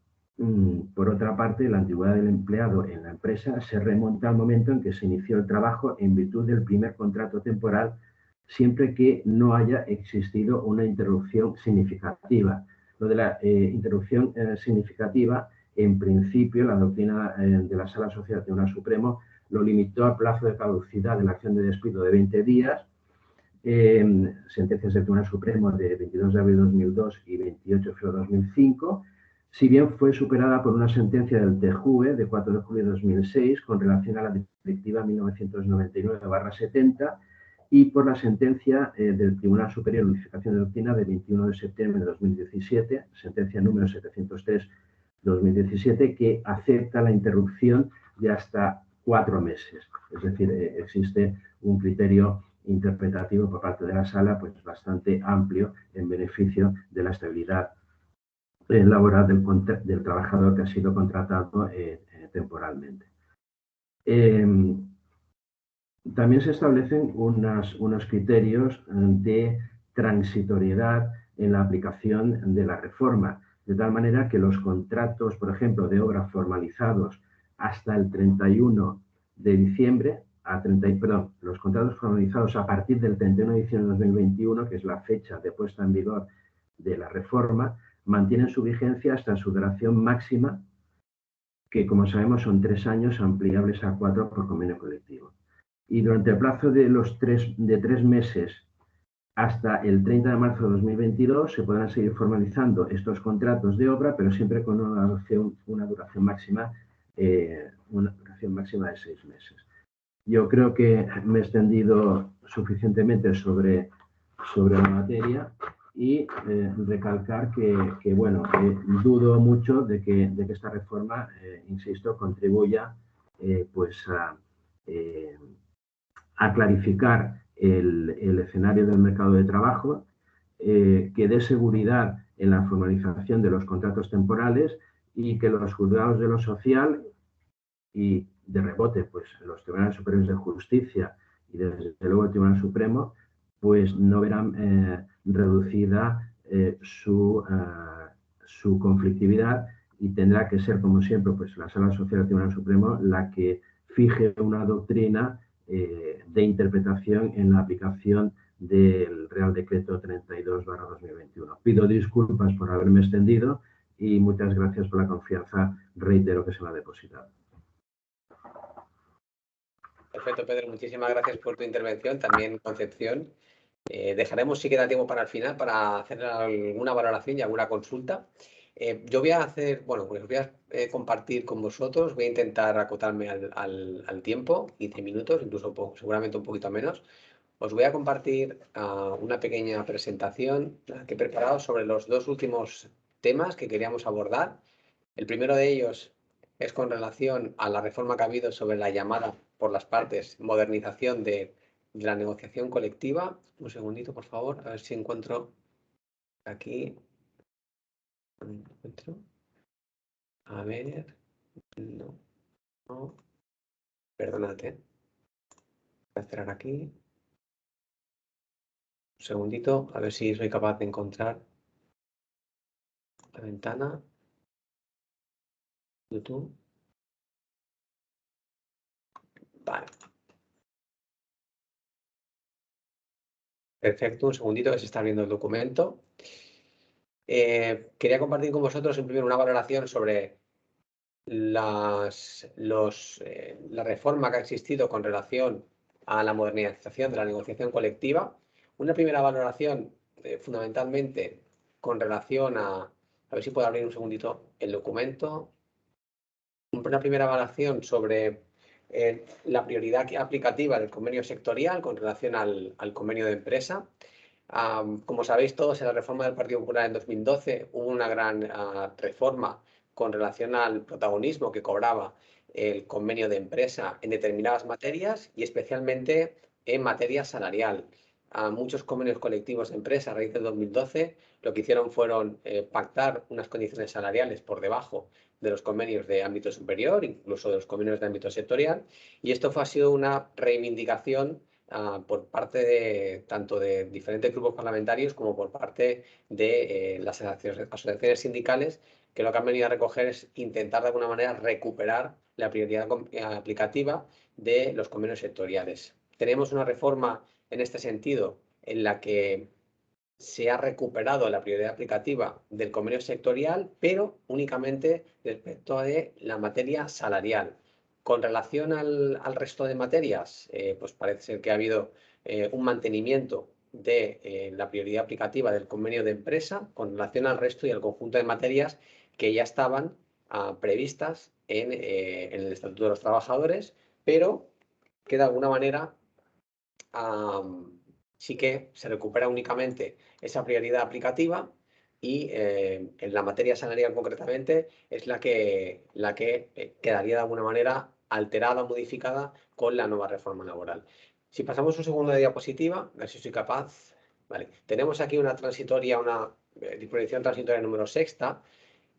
por otra parte, la antigüedad del empleado en la empresa se remonta al momento en que se inició el trabajo en virtud del primer contrato temporal, siempre que no haya existido una interrupción significativa. Lo de la interrupción significativa, en principio, la doctrina de la Sala Social del Tribunal Supremo lo limitó al plazo de caducidad de la acción de despido de 20 días, sentencias del Tribunal Supremo de 22 de abril de 2002 y 28 de febrero de 2005, si bien fue superada por una sentencia del TJUE de 4 de julio de 2006 con relación a la Directiva 1999/70 y por la sentencia del Tribunal Superior de Unificación de Doctrina de 21 de septiembre de 2017, sentencia número 703/2017, que acepta la interrupción de hasta 4 meses. Es decir, existe un criterio interpretativo por parte de la Sala pues bastante amplio en beneficio de la estabilidad laboral del trabajador que ha sido contratado temporalmente. También se establecen unos criterios de transitoriedad en la aplicación de la reforma, de tal manera que los contratos, por ejemplo, de obra formalizados hasta el 31 de diciembre, los contratos formalizados a partir del 31 de diciembre de 2021, que es la fecha de puesta en vigor de la reforma, mantienen su vigencia hasta su duración máxima, que como sabemos son 3 años ampliables a 4 por convenio colectivo. Y durante el plazo de 3 meses hasta el 30 de marzo de 2022 se podrán seguir formalizando estos contratos de obra, pero siempre con una duración máxima de 6 meses. Yo creo que me he extendido suficientemente sobre la materia y recalcar que bueno, dudo mucho de que esta reforma, insisto, contribuya pues a clarificar el escenario del mercado de trabajo, que dé seguridad en la formalización de los contratos temporales y que los juzgados de lo social y de rebote, pues los tribunales superiores de justicia y desde luego el Tribunal Supremo, pues no verán reducida su conflictividad y tendrá que ser, como siempre, pues la Sala Social del Tribunal Supremo la que fije una doctrina de interpretación en la aplicación del Real Decreto 32/2021. Pido disculpas por haberme extendido y muchas gracias por la confianza, reitero, que se me ha depositado. Perfecto, Pedro. Muchísimas gracias por tu intervención, también Concepción. Dejaremos, si queda tiempo para el final, para hacer alguna valoración y alguna consulta. Yo voy a hacer, bueno, pues voy a compartir con vosotros, voy a intentar acotarme al tiempo, 15 minutos, incluso seguramente un poquito menos. Os voy a compartir una pequeña presentación que he preparado sobre los 2 últimos temas que queríamos abordar. El primero de ellos es con relación a la reforma que ha habido sobre la llamada por las partes modernización de la negociación colectiva. Un segundito, por favor, a ver si encuentro aquí. No encuentro. A ver. No. Perdonad, Voy a cerrar aquí. Un segundito, a ver si soy capaz de encontrar la ventana. YouTube. Vale. Perfecto, un segundito que se está abriendo el documento. Quería compartir con vosotros en primer una valoración sobre la reforma que ha existido con relación a la modernización de la negociación colectiva. Una primera valoración fundamentalmente con relación a A ver si puedo abrir un segundito el documento. Una primera evaluación sobre la prioridad aplicativa del convenio sectorial con relación al convenio de empresa. Como sabéis todos, en la reforma del Partido Popular en 2012 hubo una gran reforma con relación al protagonismo que cobraba el convenio de empresa en determinadas materias y especialmente en materia salarial. Muchos convenios colectivos de empresa a raíz del 2012 lo que hicieron fueron pactar unas condiciones salariales por debajo de los convenios de ámbito superior, incluso de los convenios de ámbito sectorial, y esto ha sido una reivindicación por parte de tanto de diferentes grupos parlamentarios como por parte de las asociaciones sindicales, que lo que han venido a recoger es intentar de alguna manera recuperar la prioridad aplicativa de los convenios sectoriales. Tenemos una reforma en este sentido en la que se ha recuperado la prioridad aplicativa del convenio sectorial, pero únicamente respecto de la materia salarial. Con relación al resto de materias, pues parece ser que ha habido un mantenimiento de la prioridad aplicativa del convenio de empresa con relación al resto y al conjunto de materias que ya estaban previstas en el Estatuto de los Trabajadores, pero que de alguna manera sí que se recupera únicamente esa prioridad aplicativa y en la materia salarial concretamente es la que quedaría de alguna manera alterada o modificada con la nueva reforma laboral. Si pasamos un segundo de diapositiva, a ver si soy capaz. Vale. Tenemos aquí una disposición transitoria número 6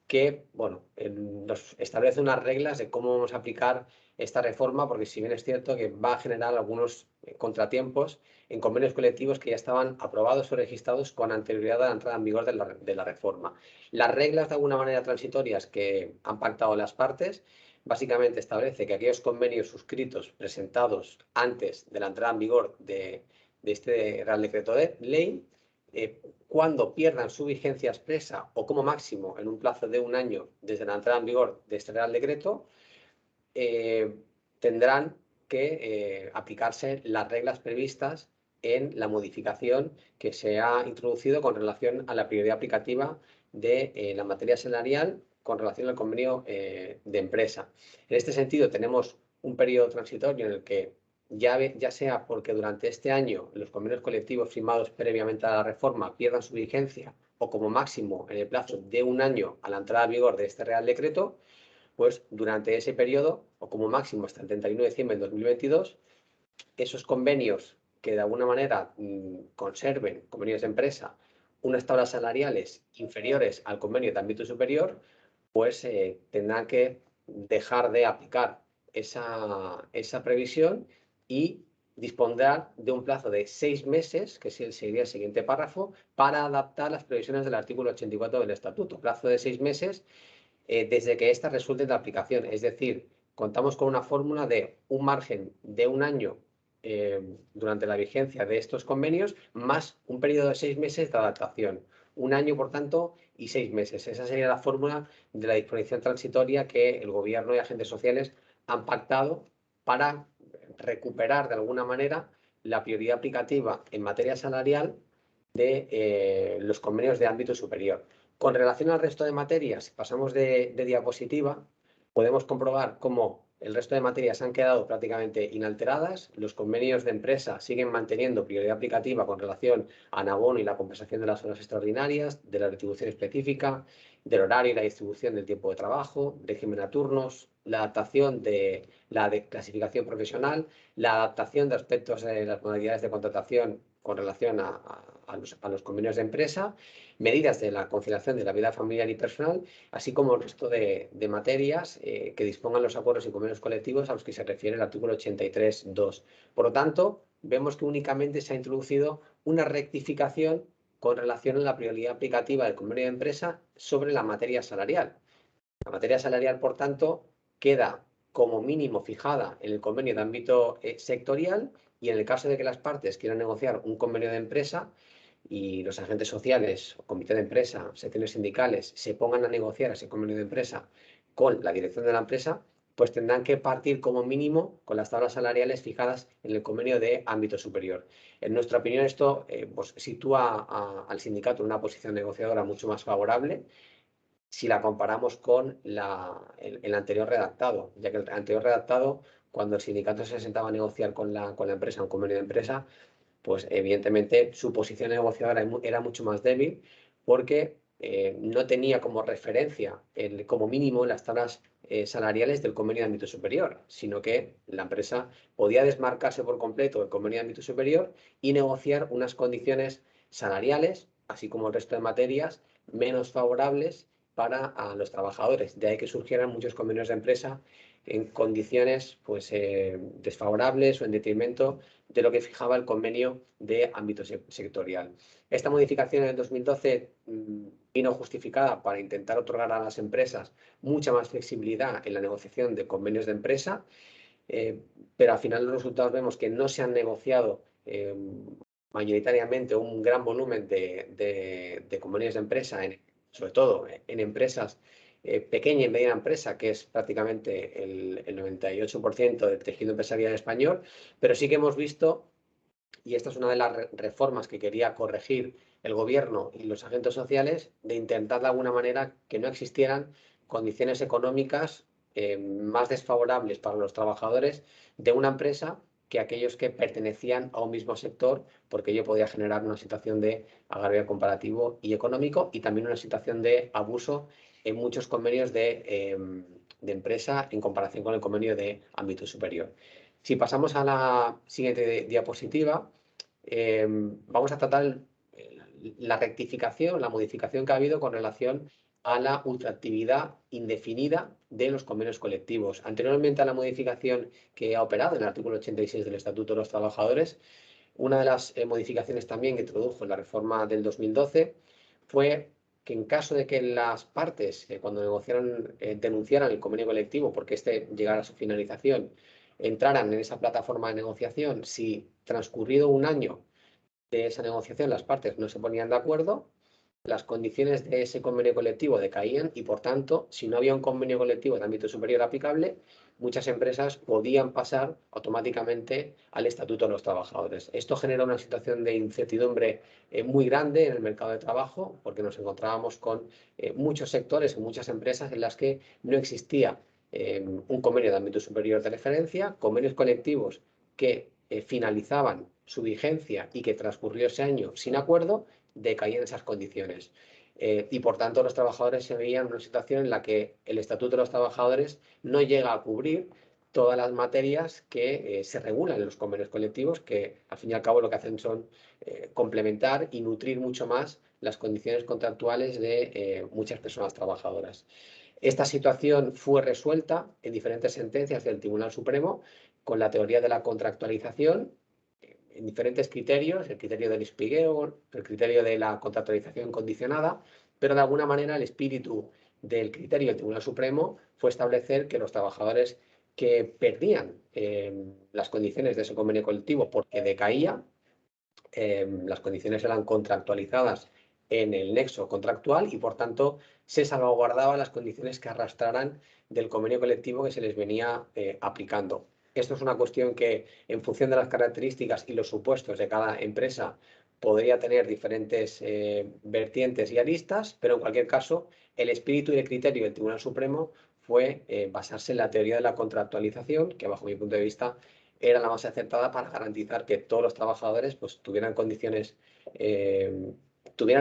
que bueno, nos establece unas reglas de cómo vamos a aplicar esta reforma, porque si bien es cierto que va a generar algunos contratiempos en convenios colectivos que ya estaban aprobados o registrados con anterioridad a la entrada en vigor de la reforma. Las reglas de alguna manera transitorias que han pactado las partes básicamente establece que aquellos convenios suscritos, presentados antes de la entrada en vigor de este Real Decreto de Ley, cuando pierdan su vigencia expresa o como máximo en un plazo de 1 año desde la entrada en vigor de este Real Decreto, tendrán que aplicarse las reglas previstas en la modificación que se ha introducido con relación a la prioridad aplicativa de la materia salarial con relación al convenio de empresa. En este sentido, tenemos un periodo transitorio en el que ya sea porque durante este año los convenios colectivos firmados previamente a la reforma pierdan su vigencia o como máximo en el plazo de 1 año a la entrada en vigor de este Real Decreto, pues durante ese periodo o como máximo hasta el 31 de diciembre de 2022, esos convenios que de alguna manera conserven, convenios de empresa, unas tablas salariales inferiores al convenio de ámbito superior, pues tendrán que dejar de aplicar esa previsión y dispondrá de un plazo de 6 meses, que sería el siguiente párrafo, para adaptar las previsiones del artículo 84 del Estatuto. Plazo de 6 meses desde que éstas resulten de aplicación. Es decir, contamos con una fórmula de un margen de 1 año durante la vigencia de estos convenios, más un periodo de 6 meses de adaptación. 1 año, por tanto, y 6 meses. Esa sería la fórmula de la disposición transitoria que el Gobierno y agentes sociales han pactado para recuperar de alguna manera la prioridad aplicativa en materia salarial de los convenios de ámbito superior. Con relación al resto de materias, si pasamos de diapositiva, podemos comprobar cómo el resto de materias han quedado prácticamente inalteradas. Los convenios de empresa siguen manteniendo prioridad aplicativa con relación al abono y la compensación de las horas extraordinarias, de la retribución específica, del horario y la distribución del tiempo de trabajo, régimen a turnos, la adaptación de la clasificación profesional, la adaptación de aspectos de las modalidades de contratación con relación a los convenios de empresa, medidas de la conciliación de la vida familiar y personal, así como el resto de materias que dispongan los acuerdos y convenios colectivos a los que se refiere el artículo 83.2. Por lo tanto, vemos que únicamente se ha introducido una rectificación con relación a la prioridad aplicativa del convenio de empresa sobre la materia salarial. La materia salarial, por tanto, queda como mínimo fijada en el convenio de ámbito sectorial, y en el caso de que las partes quieran negociar un convenio de empresa y los agentes sociales, o comité de empresa, secciones sindicales, se pongan a negociar ese convenio de empresa con la dirección de la empresa, pues tendrán que partir como mínimo con las tablas salariales fijadas en el convenio de ámbito superior. En nuestra opinión, esto pues, sitúa al sindicato en una posición negociadora mucho más favorable, si la comparamos con el anterior redactado, ya que el anterior redactado, cuando el sindicato se sentaba a negociar con la empresa, un convenio de empresa, pues evidentemente su posición negociadora era mucho más débil porque no tenía como referencia, como mínimo, las tablas salariales del convenio de ámbito superior, sino que la empresa podía desmarcarse por completo del convenio de ámbito superior y negociar unas condiciones salariales, así como el resto de materias, menos favorables para los trabajadores. De ahí que surgieran muchos convenios de empresa en condiciones pues, desfavorables o en detrimento de lo que fijaba el convenio de ámbito sectorial. Esta modificación en el 2012 vino justificada para intentar otorgar a las empresas mucha más flexibilidad en la negociación de convenios de empresa, pero al final los resultados vemos que no se han negociado mayoritariamente un gran volumen de convenios de empresa, sobre todo en empresas pequeña y mediana empresa, que es prácticamente el 98% del tejido empresarial español, pero sí que hemos visto, y esta es una de las reformas que quería corregir el gobierno y los agentes sociales, de intentar de alguna manera que no existieran condiciones económicas más desfavorables para los trabajadores de una empresa que aquellos que pertenecían a un mismo sector, porque ello podía generar una situación de agravio comparativo y económico y también una situación de abuso en muchos convenios de empresa en comparación con el convenio de ámbito superior. Si pasamos a la siguiente diapositiva, vamos a tratar la rectificación, la modificación que ha habido con relación a la ultraactividad indefinida de los convenios colectivos. Anteriormente a la modificación que ha operado en el artículo 86 del Estatuto de los Trabajadores, una de las modificaciones también que introdujo en la reforma del 2012 fue que en caso de que las partes, cuando negociaran, denunciaran el convenio colectivo porque éste llegara a su finalización, entraran en esa plataforma de negociación, si transcurrido un año de esa negociación las partes no se ponían de acuerdo, las condiciones de ese convenio colectivo decaían y, por tanto, si no había un convenio colectivo de ámbito superior aplicable, muchas empresas podían pasar automáticamente al Estatuto de los Trabajadores. Esto genera una situación de incertidumbre muy grande en el mercado de trabajo, porque nos encontrábamos con muchos sectores y muchas empresas en las que no existía un convenio de ámbito superior de referencia, convenios colectivos que finalizaban su vigencia y que transcurrió ese año sin acuerdo, decaían esas condiciones. Y por tanto los trabajadores se veían en una situación en la que el Estatuto de los Trabajadores no llega a cubrir todas las materias que se regulan en los convenios colectivos, que al fin y al cabo lo que hacen son complementar y nutrir mucho más las condiciones contractuales de muchas personas trabajadoras. Esta situación fue resuelta en diferentes sentencias del Tribunal Supremo con la teoría de la contractualización en diferentes criterios, el criterio del Spiegel, el criterio de la contractualización condicionada, pero de alguna manera el espíritu del criterio del Tribunal Supremo fue establecer que los trabajadores que perdían las condiciones de ese convenio colectivo porque decaía, las condiciones eran contractualizadas en el nexo contractual y, por tanto, se salvaguardaban las condiciones que arrastraran del convenio colectivo que se les venía aplicando. Esto es una cuestión que, en función de las características y los supuestos de cada empresa, podría tener diferentes vertientes y aristas, pero en cualquier caso, el espíritu y el criterio del Tribunal Supremo fue basarse en la teoría de la contractualización, que bajo mi punto de vista era la más acertada para garantizar que todos los trabajadores pues, tuvieran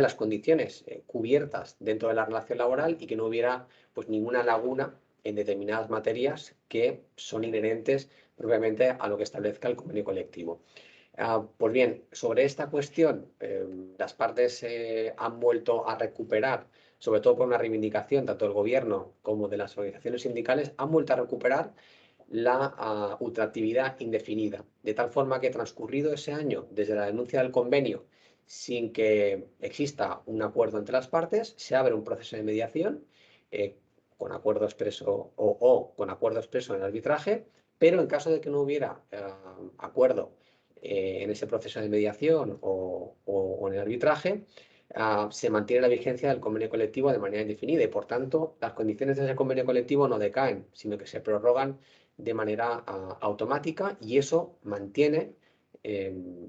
las condiciones cubiertas dentro de la relación laboral y que no hubiera pues, ninguna laguna en determinadas materias que son inherentes propiamente a lo que establezca el convenio colectivo. Pues bien, sobre esta cuestión, las partes han vuelto a recuperar, sobre todo por una reivindicación tanto del gobierno como de las organizaciones sindicales, han vuelto a recuperar la ultraactividad indefinida, de tal forma que transcurrido ese año desde la denuncia del convenio, sin que exista un acuerdo entre las partes, se abre un proceso de mediación con acuerdo expreso o con acuerdo expreso en el arbitraje, pero en caso de que no hubiera acuerdo en ese proceso de mediación o en el arbitraje, se mantiene la vigencia del convenio colectivo de manera indefinida y, por tanto, las condiciones de ese convenio colectivo no decaen, sino que se prorrogan de manera automática y eso mantiene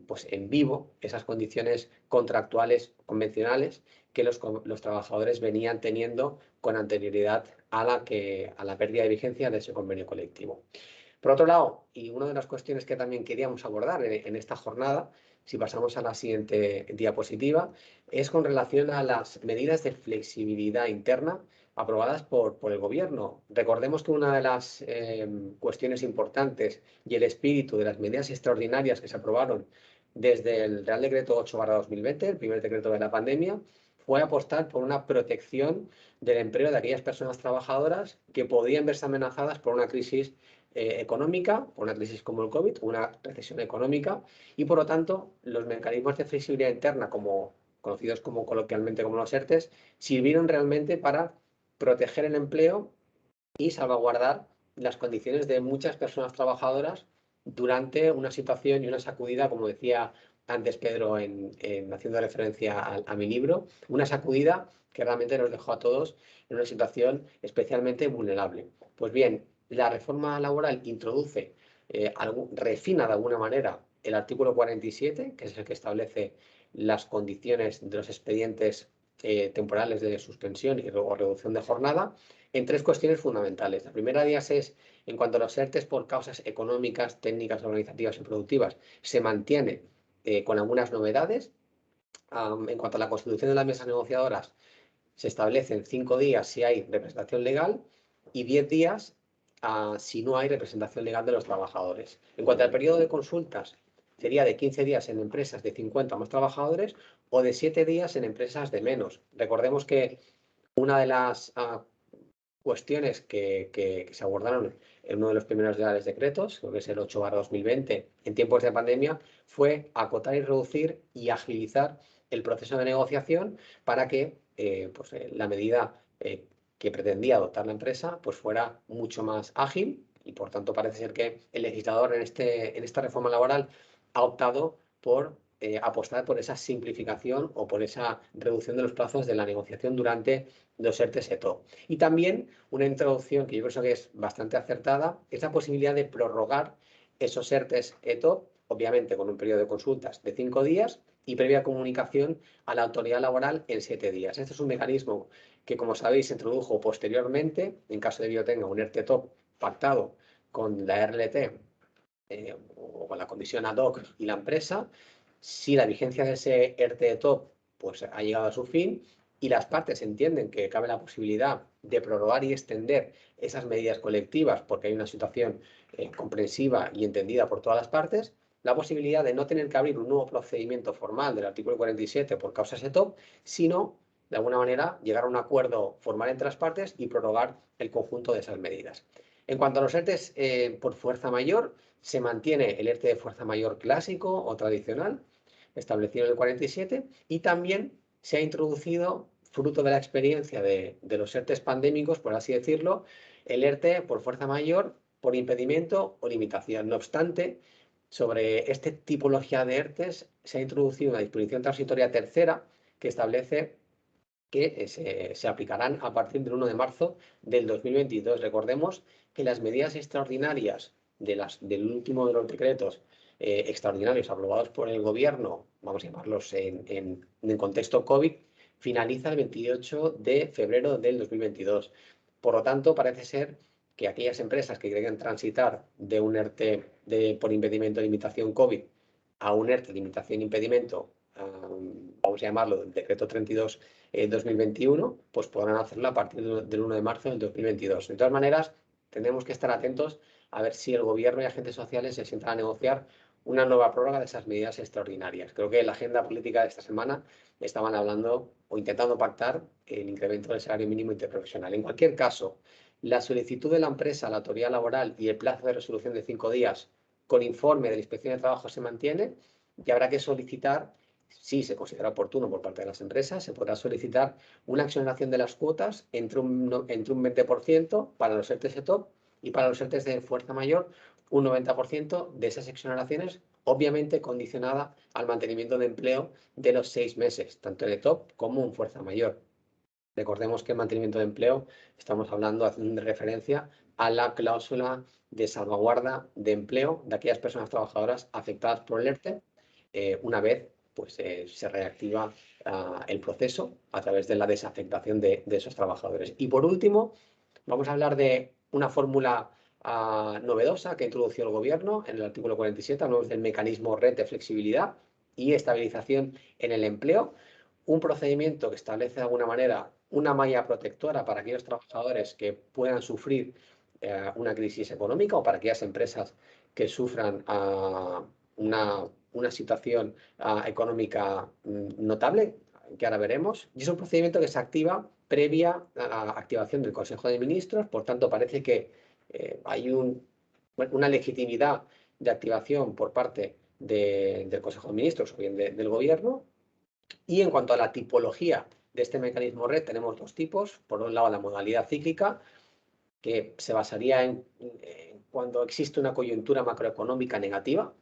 pues en vivo esas condiciones contractuales convencionales que los trabajadores venían teniendo con anterioridad a la pérdida de vigencia de ese convenio colectivo. Por otro lado, y una de las cuestiones que también queríamos abordar en esta jornada, si pasamos a la siguiente diapositiva, es con relación a las medidas de flexibilidad interna aprobadas por el Gobierno. Recordemos que una de las cuestiones importantes y el espíritu de las medidas extraordinarias que se aprobaron desde el Real Decreto 8/2020, el primer decreto de la pandemia, fue apostar por una protección del empleo de aquellas personas trabajadoras que podían verse amenazadas por una crisis económica, por una crisis como el COVID, una recesión económica, y por lo tanto los mecanismos de flexibilidad interna, conocidos coloquialmente como los ERTEs, sirvieron realmente para proteger el empleo y salvaguardar las condiciones de muchas personas trabajadoras durante una situación y una sacudida, como decía antes Pedro, haciendo referencia a mi libro, una sacudida que realmente nos dejó a todos en una situación especialmente vulnerable. Pues bien, la reforma laboral introduce, refina de alguna manera el artículo 47, que es el que establece las condiciones de los expedientes temporales de suspensión o reducción de jornada, en tres cuestiones fundamentales. La primera de ellas es, en cuanto a los ERTEs por causas económicas, técnicas, organizativas y productivas, se mantiene con algunas novedades. En cuanto a la constitución de las mesas negociadoras, se establecen 5 días si hay representación legal y 10 días si no hay representación legal de los trabajadores. En cuanto al periodo de consultas, sería de 15 días en empresas de 50 o más trabajadores o de 7 días en empresas de menos. Recordemos que una de las cuestiones que se abordaron en uno de los primeros reales decretos, creo que es el 8/2020, en tiempos de pandemia, fue acotar y reducir y agilizar el proceso de negociación para que la medida que pretendía adoptar la empresa pues fuera mucho más ágil, y por tanto parece ser que el legislador en esta reforma laboral ha optado por apostar por esa simplificación o por esa reducción de los plazos de la negociación durante los ERTEs ETO. Y también una introducción que yo creo que es bastante acertada es la posibilidad de prorrogar esos ERTEs ETO, obviamente con un periodo de consultas de 5 días y previa comunicación a la autoridad laboral en 7 días. Este es un mecanismo que, como sabéis, se introdujo posteriormente, en caso de que yo tenga un ERTE TOP pactado con la RLT o con la comisión ad hoc y la empresa. Si la vigencia de ese ERTE TOP pues, ha llegado a su fin y las partes entienden que cabe la posibilidad de prorrogar y extender esas medidas colectivas porque hay una situación comprensiva y entendida por todas las partes, la posibilidad de no tener que abrir un nuevo procedimiento formal del artículo 47 por causas ETOP, sino, de alguna manera, llegar a un acuerdo formal entre las partes y prorrogar el conjunto de esas medidas. En cuanto a los ERTEs por fuerza mayor, se mantiene el ERTE de fuerza mayor clásico o tradicional, establecido en el 47, y también se ha introducido, fruto de la experiencia de los ERTEs pandémicos, por así decirlo, el ERTE por fuerza mayor, por impedimento o limitación. No obstante, sobre esta tipología de ERTEs se ha introducido una disposición transitoria tercera que establece que se aplicarán a partir del 1 de marzo del 2022. Recordemos que las medidas extraordinarias del último de los decretos extraordinarios aprobados por el Gobierno, vamos a llamarlos en contexto COVID, finaliza el 28 de febrero del 2022. Por lo tanto, parece ser que aquellas empresas que quieran transitar de un ERTE por impedimento de limitación COVID a un ERTE de limitación e impedimento, vamos a llamarlo del decreto 32 2021, pues podrán hacerlo a partir del 1 de marzo del 2022. De todas maneras, tenemos que estar atentos a ver si el Gobierno y agentes sociales se sientan a negociar una nueva prórroga de esas medidas extraordinarias. Creo que en la agenda política de esta semana estaban hablando o intentando pactar el incremento del salario mínimo interprofesional. En cualquier caso, la solicitud de la empresa a la autoridad laboral y el plazo de resolución de 5 días con informe de la Inspección de Trabajo se mantiene, y habrá que solicitar, si se considera oportuno por parte de las empresas, se podrá solicitar una exoneración de las cuotas entre un 20% para los ERTEs ETOP y para los ERTEs de fuerza mayor un 90% de esas exoneraciones, obviamente condicionada al mantenimiento de empleo de los 6 meses, tanto en ETOP como en fuerza mayor. Recordemos que en mantenimiento de empleo estamos hablando, haciendo referencia a la cláusula de salvaguarda de empleo de aquellas personas trabajadoras afectadas por el ERTE, una vez pues, se reactiva el proceso a través de la desafectación de esos trabajadores. Y por último, vamos a hablar de una fórmula novedosa que introdució el Gobierno en el artículo 47, hablamos del mecanismo red de flexibilidad y estabilización en el empleo, un procedimiento que establece de alguna manera una malla protectora para aquellos trabajadores que puedan sufrir una crisis económica o para aquellas empresas que sufran una situación económica notable, que ahora veremos, y es un procedimiento que se activa previa a la activación del Consejo de Ministros, por tanto parece que hay una legitimidad de activación por parte del Consejo de Ministros o bien del Gobierno. Y en cuanto a la tipología de este mecanismo red, tenemos dos tipos. Por un lado, la modalidad cíclica, que se basaría en cuando existe una coyuntura macroeconómica negativa,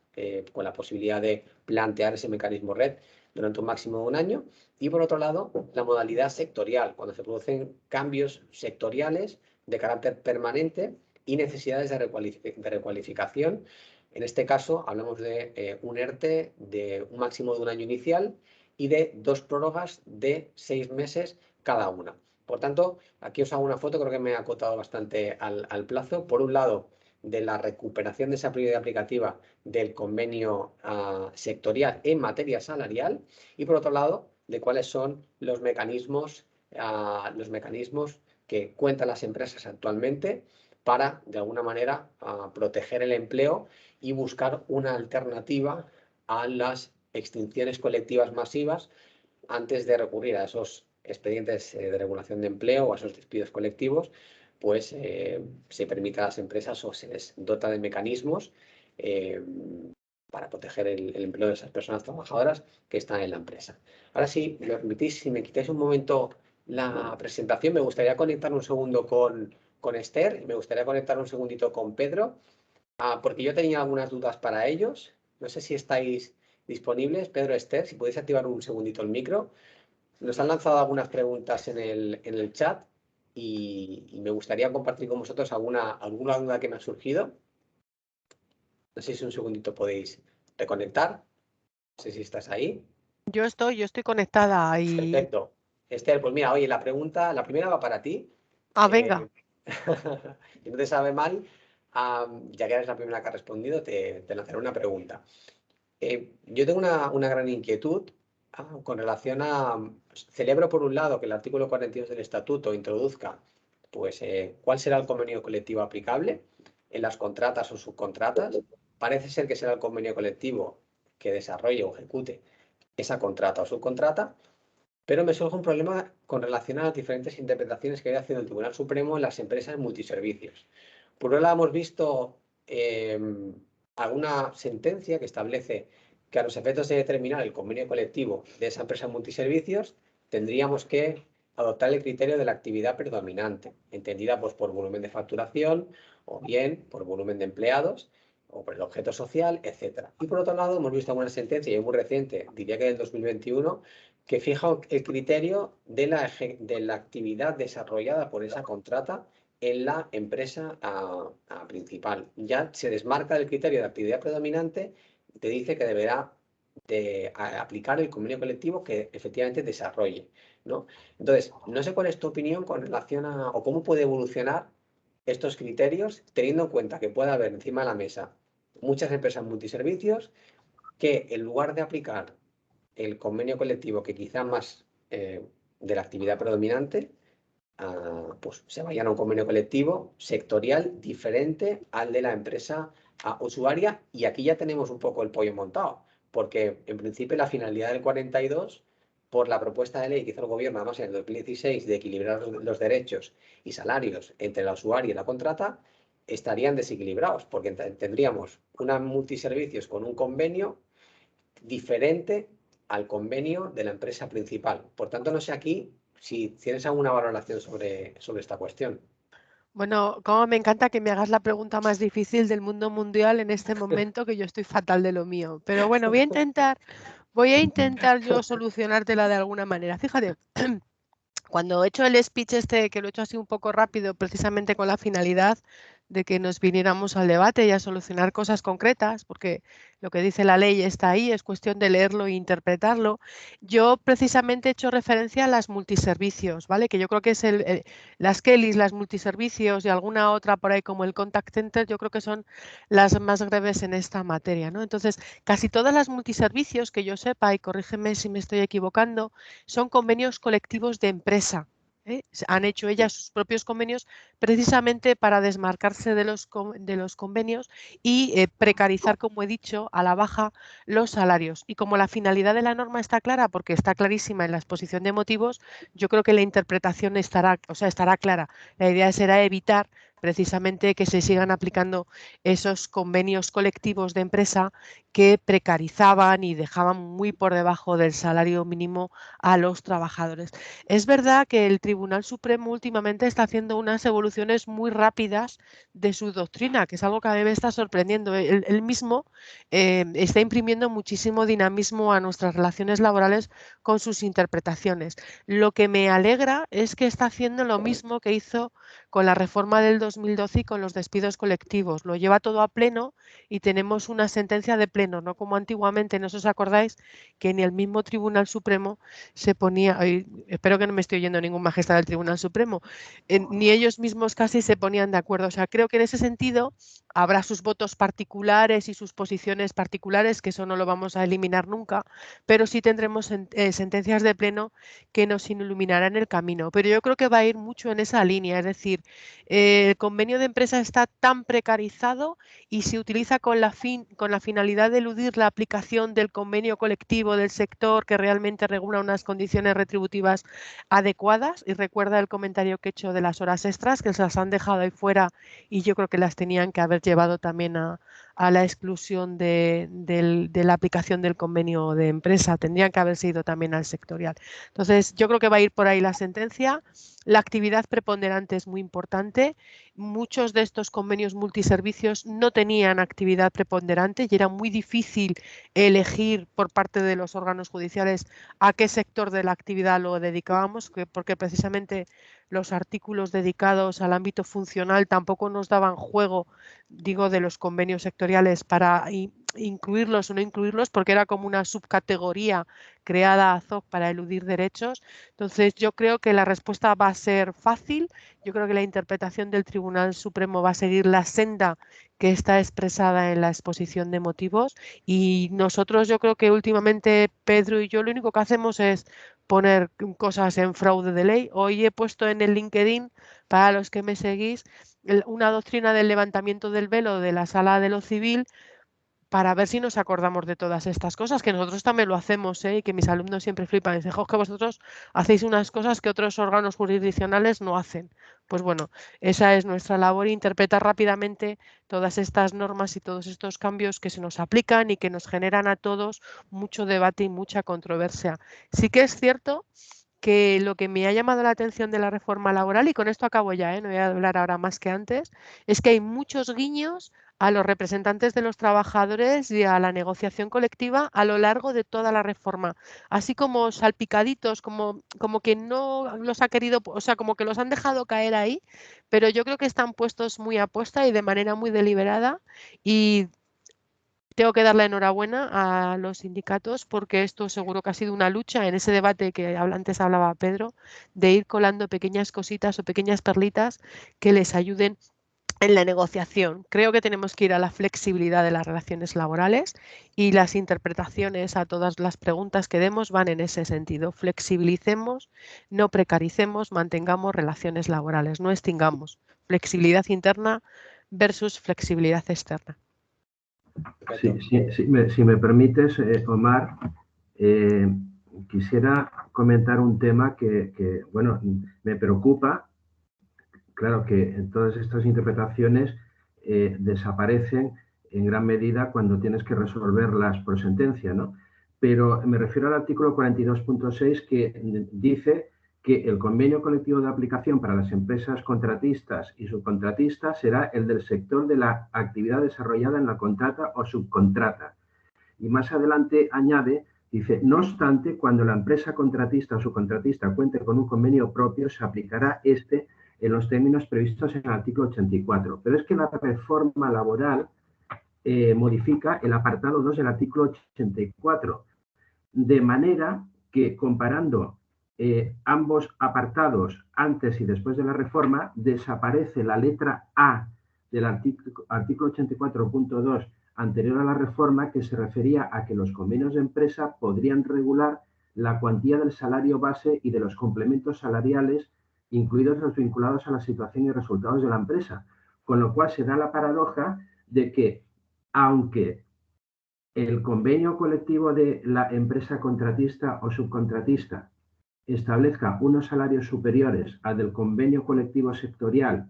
con la posibilidad de plantear ese mecanismo red durante un máximo de un año. Y por otro lado, la modalidad sectorial, cuando se producen cambios sectoriales de carácter permanente y necesidades de recualificación. En este caso, hablamos de un ERTE de un máximo de un año inicial y de 2 prórrogas de 6 meses cada una. Por tanto, aquí os hago una foto, creo que me he acotado bastante al plazo. Por un lado, de la recuperación de esa prioridad aplicativa del convenio sectorial en materia salarial y, por otro lado, de cuáles son los mecanismos que cuentan las empresas actualmente para, de alguna manera, proteger el empleo y buscar una alternativa a las extinciones colectivas masivas antes de recurrir a esos expedientes de regulación de empleo o a esos despidos colectivos, pues se permite a las empresas o se les dota de mecanismos para proteger el empleo de esas personas trabajadoras que están en la empresa. Ahora sí, me permitís, si me quitáis un momento la presentación, me gustaría conectar un segundo con Esther y me gustaría conectar un segundito con Pedro, porque yo tenía algunas dudas para ellos. No sé si estáis disponibles, Pedro, Esther, si podéis activar un segundito el micro. Nos han lanzado algunas preguntas en el chat y me gustaría compartir con vosotros alguna duda que me ha surgido. No sé si un segundito podéis reconectar. No sé si estás ahí. Yo estoy conectada y... Perfecto. Esther, pues mira, oye, la primera va para ti. venga. Si no te sabe mal, ya que eres la primera que ha respondido, te lanzaré una pregunta. Yo tengo una gran inquietud con relación a... Celebro, por un lado, que el artículo 42 del Estatuto introduzca pues, cuál será el convenio colectivo aplicable en las contratas o subcontratas. Parece ser que será el convenio colectivo que desarrolle o ejecute esa contrata o subcontrata, pero me surge un problema con relación a las diferentes interpretaciones que ha ido haciendo el Tribunal Supremo en las empresas multiservicios. Por un lado, hemos visto alguna sentencia que establece que a los efectos de determinar el convenio colectivo de esa empresa multiservicios tendríamos que adoptar el criterio de la actividad predominante, entendida pues, por volumen de facturación o bien por volumen de empleados o por el objeto social, etc. Y por otro lado, hemos visto alguna sentencia, y muy reciente, diría que del 2021, que fija el criterio de la actividad desarrollada por esa contrata en la empresa principal. Ya se desmarca del criterio de actividad predominante, te dice que deberá de aplicar el convenio colectivo que efectivamente desarrolle, ¿no? Entonces, no sé cuál es tu opinión con relación o cómo puede evolucionar estos criterios, teniendo en cuenta que puede haber encima de la mesa muchas empresas multiservicios que en lugar de aplicar el convenio colectivo que quizá más de la actividad predominante, pues se vayan a un convenio colectivo sectorial diferente al de la empresa usuaria, y aquí ya tenemos un poco el pollo montado, porque en principio la finalidad del 42, por la propuesta de ley que hizo el gobierno además en el 2016 de equilibrar los derechos y salarios entre la usuaria y la contrata, estarían desequilibrados, porque tendríamos una multiservicios con un convenio diferente al convenio de la empresa principal. Por tanto, no sé aquí si tienes alguna valoración sobre esta cuestión. Bueno, como me encanta que me hagas la pregunta más difícil del mundo mundial en este momento, que yo estoy fatal de lo mío. Pero bueno, voy a intentar yo solucionártela de alguna manera. Fíjate, cuando he hecho el speech este, que lo he hecho así un poco rápido, precisamente con la finalidad de que nos viniéramos al debate y a solucionar cosas concretas, porque lo que dice la ley está ahí, es cuestión de leerlo e interpretarlo. Yo precisamente he hecho referencia a las multiservicios, ¿vale? Que yo creo que es las Kellys, las multiservicios y alguna otra por ahí como el contact center, yo creo que son las más breves en esta materia, ¿no? Entonces, casi todas las multiservicios que yo sepa, y corrígeme si me estoy equivocando, son convenios colectivos de empresa. Han hecho ellas sus propios convenios precisamente para desmarcarse de los convenios y precarizar, como he dicho, a la baja los salarios. Y como la finalidad de la norma está clara, porque está clarísima en la exposición de motivos, yo creo que la interpretación estará clara. La idea será evitar precisamente que se sigan aplicando esos convenios colectivos de empresa que precarizaban y dejaban muy por debajo del salario mínimo a los trabajadores. Es verdad que el Tribunal Supremo últimamente está haciendo unas evoluciones muy rápidas de su doctrina, que es algo que a mí me está sorprendiendo. Él mismo está imprimiendo muchísimo dinamismo a nuestras relaciones laborales con sus interpretaciones. Lo que me alegra es que está haciendo lo mismo que hizo con la reforma del 2012 y con los despidos colectivos. Lo lleva todo a pleno y tenemos una sentencia de pleno, no como antiguamente, ¿no os acordáis? Que ni el mismo Tribunal Supremo se ponía, espero que no me estoy oyendo ningún magistrado del Tribunal Supremo, ni ellos mismos casi se ponían de acuerdo. O sea, creo que en ese sentido habrá sus votos particulares y sus posiciones particulares, que eso no lo vamos a eliminar nunca, pero sí tendremos sentencias de pleno que nos iluminarán el camino. Pero yo creo que va a ir mucho en esa línea, es decir, el convenio de empresa está tan precarizado y se utiliza con la finalidad de eludir la aplicación del convenio colectivo del sector que realmente regula unas condiciones retributivas adecuadas. Y recuerda el comentario que he hecho de las horas extras, que se las han dejado ahí fuera y yo creo que las tenían que haber llevado también a la exclusión de la aplicación del convenio de empresa. Tendrían que haberse ido también al sectorial. Entonces, yo creo que va a ir por ahí la sentencia. La actividad preponderante es muy importante. Muchos de estos convenios multiservicios no tenían actividad preponderante y era muy difícil elegir por parte de los órganos judiciales a qué sector de la actividad lo dedicábamos, porque precisamente los artículos dedicados al ámbito funcional tampoco nos daban juego, digo, de los convenios sectoriales para incluirlos o no incluirlos, porque era como una subcategoría creada ad hoc para eludir derechos. Entonces, yo creo que la respuesta va a ser fácil. Yo creo que la interpretación del Tribunal Supremo va a seguir la senda que está expresada en la exposición de motivos y nosotros, yo creo que últimamente Pedro y yo lo único que hacemos es poner cosas en fraude de ley. Hoy he puesto en el LinkedIn, para los que me seguís, una doctrina del levantamiento del velo de la Sala de lo Civil para ver si nos acordamos de todas estas cosas, que nosotros también lo hacemos, y que mis alumnos siempre flipan. Dicen, que vosotros hacéis unas cosas que otros órganos jurisdiccionales no hacen. Pues bueno, esa es nuestra labor, interpretar rápidamente todas estas normas y todos estos cambios que se nos aplican y que nos generan a todos mucho debate y mucha controversia. Sí que es cierto que lo que me ha llamado la atención de la reforma laboral, y con esto acabo ya, no voy a hablar ahora más que antes, es que hay muchos guiños a los representantes de los trabajadores y a la negociación colectiva a lo largo de toda la reforma, así como salpicaditos, como que no los ha querido, o sea, como que los han dejado caer ahí, pero yo creo que están puestos muy a posta y de manera muy deliberada y tengo que dar la enhorabuena a los sindicatos porque esto seguro que ha sido una lucha en ese debate que antes hablaba Pedro, de ir colando pequeñas cositas o pequeñas perlitas que les ayuden en la negociación. Creo que tenemos que ir a la flexibilidad de las relaciones laborales y las interpretaciones a todas las preguntas que demos van en ese sentido. Flexibilicemos, no precaricemos, mantengamos relaciones laborales, no extingamos. Flexibilidad interna versus flexibilidad externa. Si me permites, Omar, quisiera comentar un tema que, bueno, me preocupa. Claro que todas estas interpretaciones desaparecen en gran medida cuando tienes que resolverlas por sentencia, ¿no? Pero me refiero al artículo 42.6 que dice que el convenio colectivo de aplicación para las empresas contratistas y subcontratistas será el del sector de la actividad desarrollada en la contrata o subcontrata. Y más adelante añade, dice, no obstante, cuando la empresa contratista o subcontratista cuente con un convenio propio, se aplicará este en los términos previstos en el artículo 84. Pero es que la reforma laboral modifica el apartado 2 del artículo 84, de manera que comparando ambos apartados antes y después de la reforma, desaparece la letra A del artículo 84.2 anterior a la reforma, que se refería a que los convenios de empresa podrían regular la cuantía del salario base y de los complementos salariales, incluidos los vinculados a la situación y resultados de la empresa. Con lo cual se da la paradoja de que, aunque el convenio colectivo de la empresa contratista o subcontratista establezca unos salarios superiores al del convenio colectivo sectorial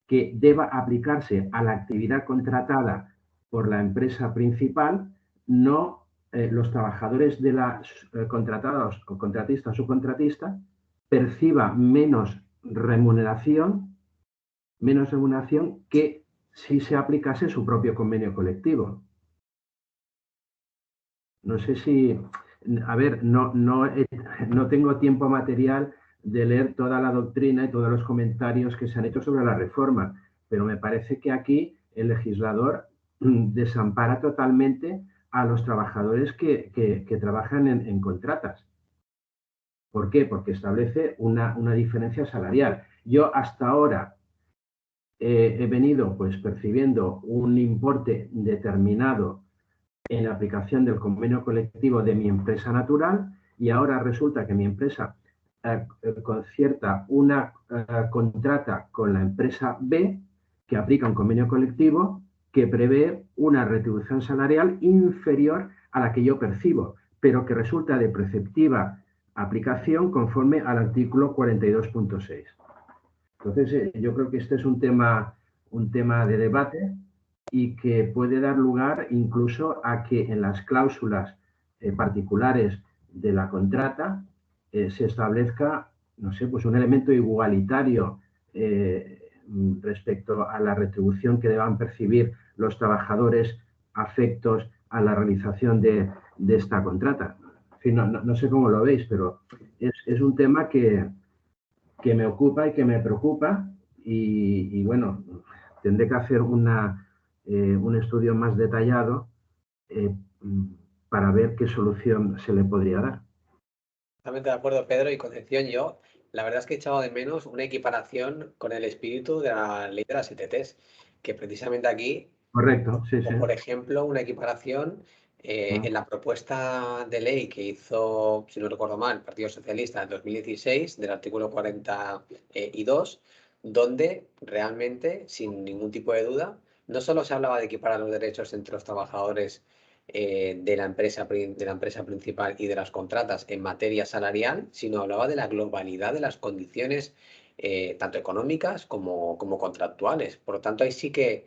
que deba aplicarse a la actividad contratada por la empresa principal, no los trabajadores de la contratados o contratista o subcontratista perciban menos remuneración que si se aplicase su propio convenio colectivo. No sé si, a ver, no tengo tiempo material de leer toda la doctrina y todos los comentarios que se han hecho sobre la reforma, pero me parece que aquí el legislador desampara totalmente a los trabajadores que trabajan en contratas. ¿Por qué? Porque establece una diferencia salarial. Yo hasta ahora he venido pues percibiendo un importe determinado en la aplicación del convenio colectivo de mi empresa natural, y ahora resulta que mi empresa concierta una contrata con la empresa B que aplica un convenio colectivo que prevé una retribución salarial inferior a la que yo percibo, pero que resulta de preceptiva aplicación conforme al artículo 42.6. Entonces, yo creo que este es un tema de debate y que puede dar lugar incluso a que en las cláusulas particulares de la contrata se establezca, no sé, pues un elemento igualitario respecto a la retribución que deban percibir los trabajadores afectos a la realización de esta contrata. En fin, no sé cómo lo veis, pero es un tema que me ocupa y que me preocupa y bueno, tendré que hacer un estudio más detallado para ver qué solución se le podría dar. Totalmente de acuerdo, Pedro y Concepción. Yo, la verdad es que he echado de menos una equiparación con el espíritu de la ley de las ETTs, que precisamente aquí, Correcto, sí, sí. por ejemplo, una equiparación en la propuesta de ley que hizo, si no recuerdo mal, el Partido Socialista en 2016, del artículo 42, donde realmente, sin ningún tipo de duda, no solo se hablaba de equiparar los derechos entre los trabajadores de la empresa principal y de las contratas en materia salarial, sino hablaba de la globalidad de las condiciones tanto económicas como contractuales. Por lo tanto, ahí sí que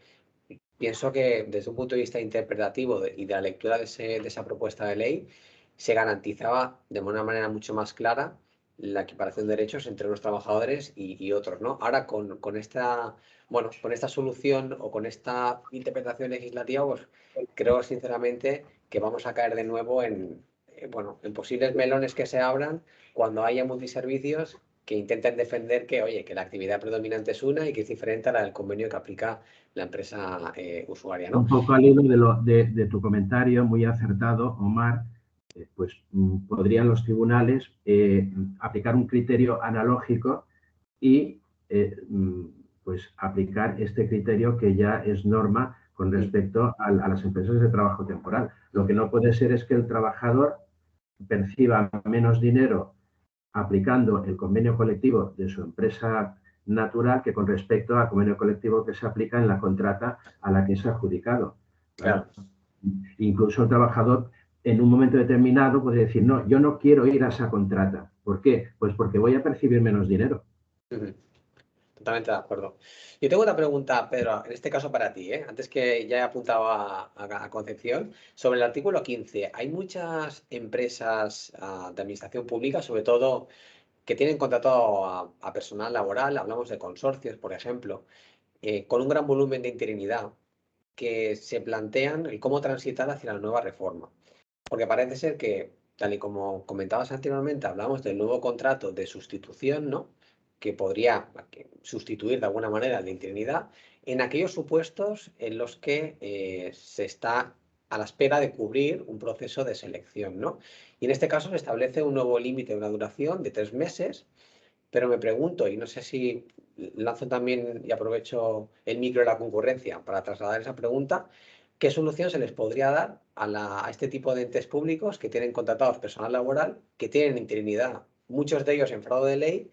pienso que desde un punto de vista interpretativo y de la lectura de esa propuesta de ley, se garantizaba de una manera mucho más clara la equiparación de derechos entre los trabajadores y otros, ¿no? Ahora con esta, bueno, con esta solución o con esta interpretación legislativa, pues creo sinceramente que vamos a caer de nuevo bueno, en posibles melones que se abran cuando haya multiservicios que intenten defender que, oye, que la actividad predominante es una y que es diferente a la del convenio que aplica la empresa usuaria, ¿no? Un poco al hilo de tu comentario, muy acertado, Omar, pues podrían los tribunales aplicar un criterio analógico y pues aplicar este criterio que ya es norma con respecto a las empresas de trabajo temporal. Lo que no puede ser es que el trabajador perciba menos dinero aplicando el convenio colectivo de su empresa natural que con respecto al convenio colectivo que se aplica en la contrata a la que es adjudicado. Claro. Incluso el trabajador en un momento determinado puede decir, no, yo no quiero ir a esa contrata. ¿Por qué? Pues porque voy a percibir menos dinero. Totalmente de acuerdo. Yo tengo una pregunta, Pedro, en este caso para ti, ¿eh? Antes que ya he apuntado a Concepción, sobre el artículo 15. Hay muchas empresas de administración pública, sobre todo que tienen contratado a personal laboral, hablamos de consorcios, por ejemplo, con un gran volumen de interinidad, que se plantean el cómo transitar hacia la nueva reforma. Porque parece ser que, tal y como comentabas anteriormente, hablamos del nuevo contrato de sustitución, ¿no? que podría sustituir de alguna manera la interinidad en aquellos supuestos en los que se está a la espera de cubrir un proceso de selección, ¿no? Y en este caso se establece un nuevo límite de una duración de 3 meses, pero me pregunto, y no sé si lanzo también y aprovecho el micro de la concurrencia para trasladar esa pregunta, ¿qué solución se les podría dar a este tipo de entes públicos que tienen contratados personal laboral, que tienen interinidad, muchos de ellos en fraude de ley,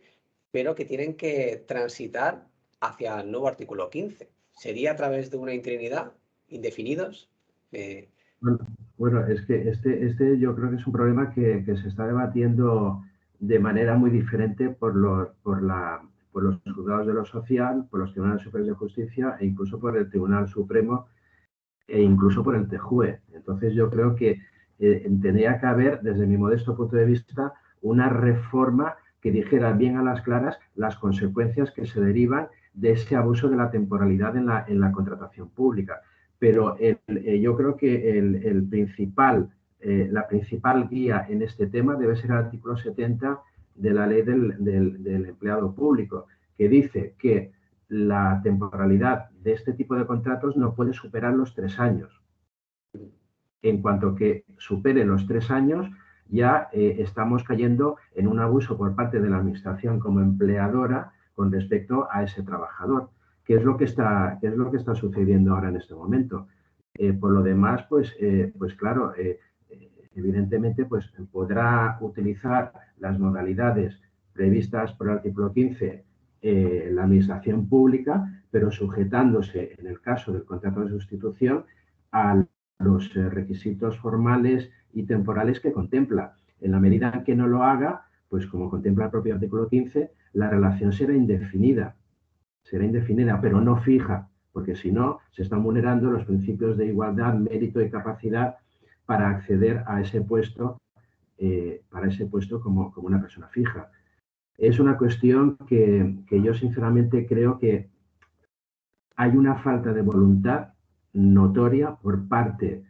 pero que tienen que transitar hacia el nuevo artículo 15? ¿Sería a través de una interinidad, indefinidos? Bueno, es que este yo creo que es un problema que se está debatiendo de manera muy diferente por los juzgados de lo social, por los tribunales superiores de justicia e incluso por el Tribunal Supremo e incluso por el TJUE. Entonces yo creo que tendría que haber, desde mi modesto punto de vista, una reforma que dijera bien a las claras las consecuencias que se derivan de ese abuso de la temporalidad en la contratación pública. Pero yo creo que la principal guía en este tema debe ser el artículo 70 de la ley del empleado público, que dice que la temporalidad de este tipo de contratos no puede superar los 3 años. En cuanto que supere los 3 años, ya estamos cayendo en un abuso por parte de la Administración como empleadora con respecto a ese trabajador, que es lo que está sucediendo ahora en este momento. Por lo demás, pues claro, evidentemente pues podrá utilizar las modalidades previstas por el artículo 15 la Administración pública, pero sujetándose, en el caso del contrato de sustitución, a los requisitos formales y temporales que contempla. En la medida en que no lo haga, pues como contempla el propio artículo 15, la relación será indefinida, pero no fija, porque si no, se están vulnerando los principios de igualdad, mérito y capacidad para acceder a ese puesto, como una persona fija. Es una cuestión que yo sinceramente creo que hay una falta de voluntad notoria por parte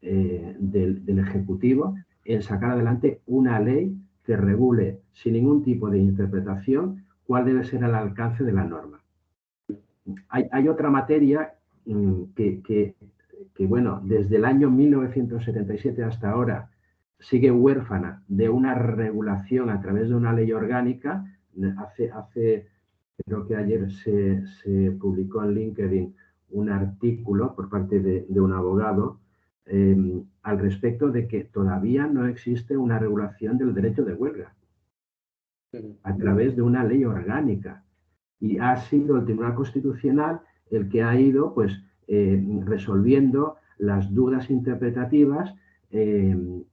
del Ejecutivo en sacar adelante una ley que regule sin ningún tipo de interpretación cuál debe ser el alcance de la norma. Hay otra materia que, bueno, desde el año 1977 hasta ahora sigue huérfana de una regulación a través de una ley orgánica. Creo que ayer se publicó en LinkedIn un artículo por parte de un abogado al respecto de que todavía no existe una regulación del derecho de huelga a través de una ley orgánica. Y ha sido el Tribunal Constitucional el que ha ido pues, resolviendo las dudas interpretativas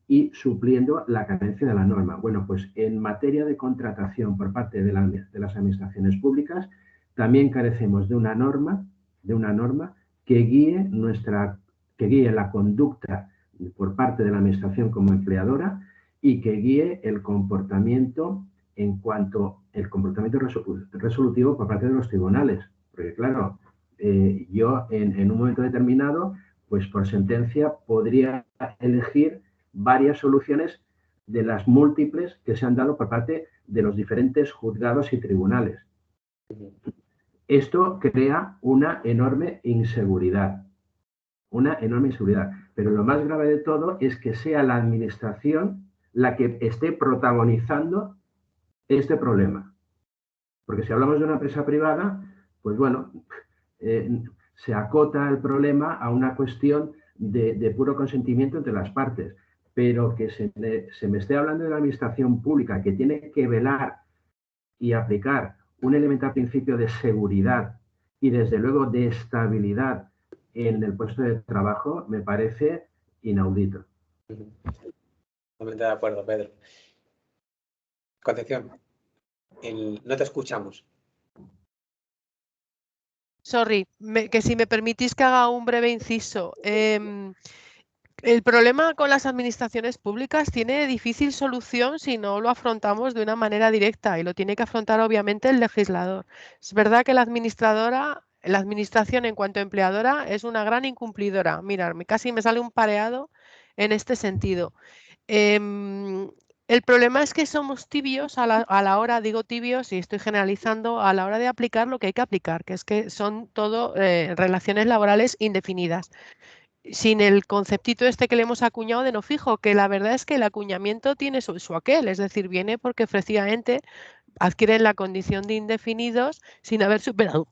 y supliendo la carencia de la norma. Bueno, pues en materia de contratación por parte de las administraciones públicas, también carecemos de una norma que guíe la conducta por parte de la administración como empleadora y que guíe el comportamiento en cuanto al comportamiento resolutivo por parte de los tribunales. Porque claro, yo en un momento determinado, pues por sentencia podría elegir varias soluciones de las múltiples que se han dado por parte de los diferentes juzgados y tribunales. Esto crea una enorme inseguridad. Pero lo más grave de todo es que sea la administración la que esté protagonizando este problema. Porque si hablamos de una empresa privada, pues bueno, se acota el problema a una cuestión de puro consentimiento entre las partes. Pero que se me esté hablando de la administración pública que tiene que velar y aplicar un elemental principio de seguridad y desde luego de estabilidad en el puesto de trabajo, me parece inaudito. Totalmente de acuerdo, Pedro. Concepción, no te escuchamos. Sorry, que si me permitís que haga un breve inciso. El problema con las administraciones públicas tiene difícil solución si no lo afrontamos de una manera directa y lo tiene que afrontar obviamente el legislador. Es verdad que la administración en cuanto a empleadora es una gran incumplidora. Mirad, casi me sale un pareado en este sentido. El problema es que somos tibios a la hora, digo tibios y estoy generalizando, a la hora de aplicar lo que hay que aplicar, que es que son todo relaciones laborales indefinidas, sin el conceptito este que le hemos acuñado de no fijo, que la verdad es que el acuñamiento tiene su aquel, es decir, viene porque efectivamente adquieren la condición de indefinidos sin haber superado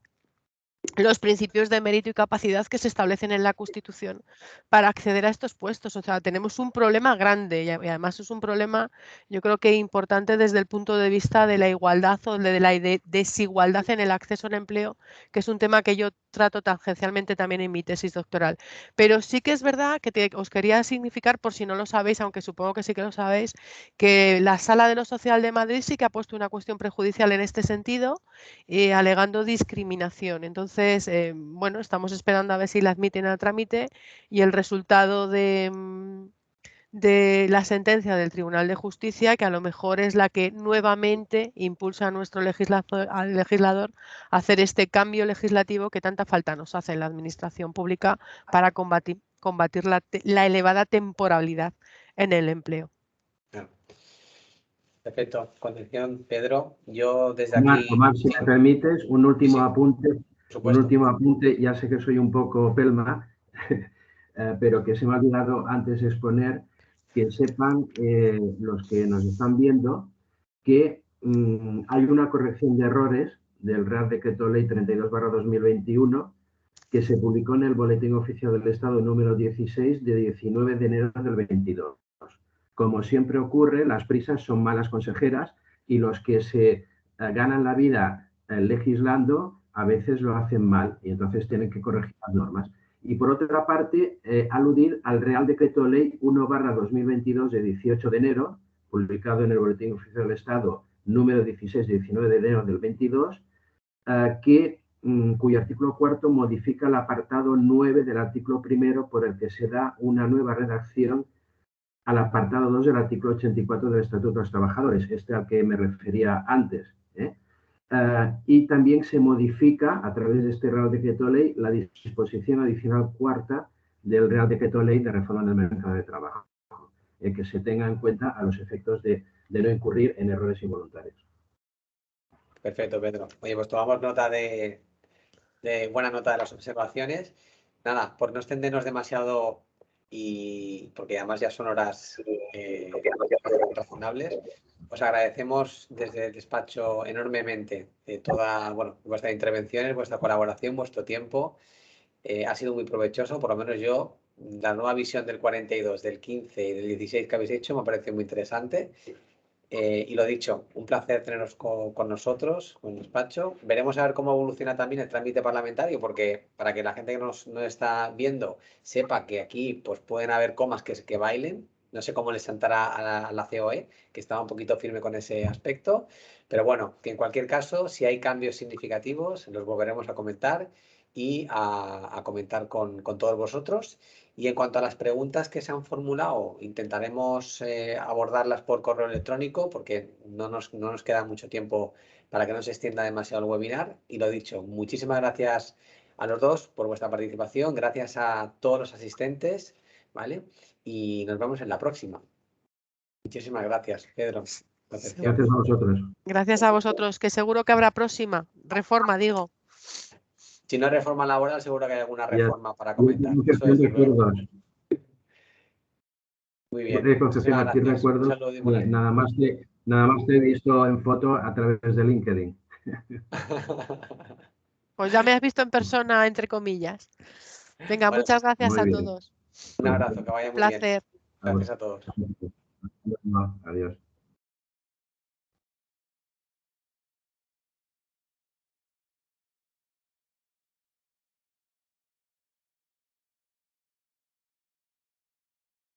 los principios de mérito y capacidad que se establecen en la Constitución para acceder a estos puestos. O sea, tenemos un problema grande y además es un problema, yo creo que importante desde el punto de vista de la igualdad o de la desigualdad en el acceso al empleo, que es un tema que yo trato tangencialmente también en mi tesis doctoral. Pero sí que es verdad que os quería significar, por si no lo sabéis, aunque supongo que sí que lo sabéis, que la Sala de lo Social de Madrid sí que ha puesto una cuestión prejudicial en este sentido, alegando discriminación. Entonces, bueno, estamos esperando a ver si la admiten al trámite y el resultado de la sentencia del Tribunal de Justicia, que a lo mejor es la que nuevamente impulsa a nuestro al legislador a hacer este cambio legislativo que tanta falta nos hace en la administración pública para combatir la elevada temporalidad en el empleo. Claro. Perfecto, Concepción, Pedro, yo desde Omar, aquí... Omar, si me permites, un último Sí, apunte. por supuesto. Ya sé que soy un poco pelma, pero que se me ha olvidado antes exponer, que sepan los que nos están viendo que hay una corrección de errores del Real Decreto Ley 32/2021 que se publicó en el Boletín Oficial del Estado número 16 de 19 de enero del 22. Como siempre ocurre, las prisas son malas consejeras y los que se ganan la vida legislando a veces lo hacen mal y entonces tienen que corregir las normas. Y por otra parte, aludir al Real Decreto Ley 1/2022 de 18 de enero, publicado en el Boletín Oficial del Estado número 16 de 19 de enero del 22, cuyo artículo cuarto modifica el apartado 9 del artículo primero por el que se da una nueva redacción al apartado 2 del artículo 84 del Estatuto de los Trabajadores, este al que me refería antes. Y también se modifica, a través de este Real Decreto Ley, la disposición adicional cuarta del Real Decreto Ley de reforma del mercado de trabajo, que se tenga en cuenta a los efectos de no incurrir en errores involuntarios. Perfecto, Pedro. Oye, pues tomamos nota buena nota de las observaciones. Nada, por no extendernos demasiado y porque además ya son horas razonables, os agradecemos desde el despacho enormemente toda vuestras intervenciones, vuestra colaboración, vuestro tiempo. Ha sido muy provechoso, por lo menos yo, la nueva visión del 42, del 15 y del 16 que habéis hecho me parece muy interesante. Y lo dicho, un placer teneros con nosotros, con el despacho. Veremos a ver cómo evoluciona también el trámite parlamentario, porque para que la gente que nos está viendo sepa que aquí pues, pueden haber comas que bailen. No sé cómo les sentará a la COE, que estaba un poquito firme con ese aspecto. Pero bueno, que en cualquier caso, si hay cambios significativos, los volveremos a comentar y a comentar con todos vosotros. Y en cuanto a las preguntas que se han formulado, intentaremos abordarlas por correo electrónico porque no nos queda mucho tiempo para que no se extienda demasiado el webinar. Y lo dicho, muchísimas gracias a los dos por vuestra participación, gracias a todos los asistentes, ¿vale? Y nos vemos en la próxima. Muchísimas gracias, Pedro. Gracias a vosotros. Gracias a vosotros, que seguro que habrá próxima reforma, digo. Si no hay reforma laboral, seguro que hay alguna reforma para comentar. Eso desde luego. Muy bien. Recuerdos, nada más te he visto en foto a través de LinkedIn. Pues ya me has visto en persona, entre comillas. Venga, bueno, muchas gracias a todos. Un abrazo, que vaya muy bien. Gracias a todos. Adiós.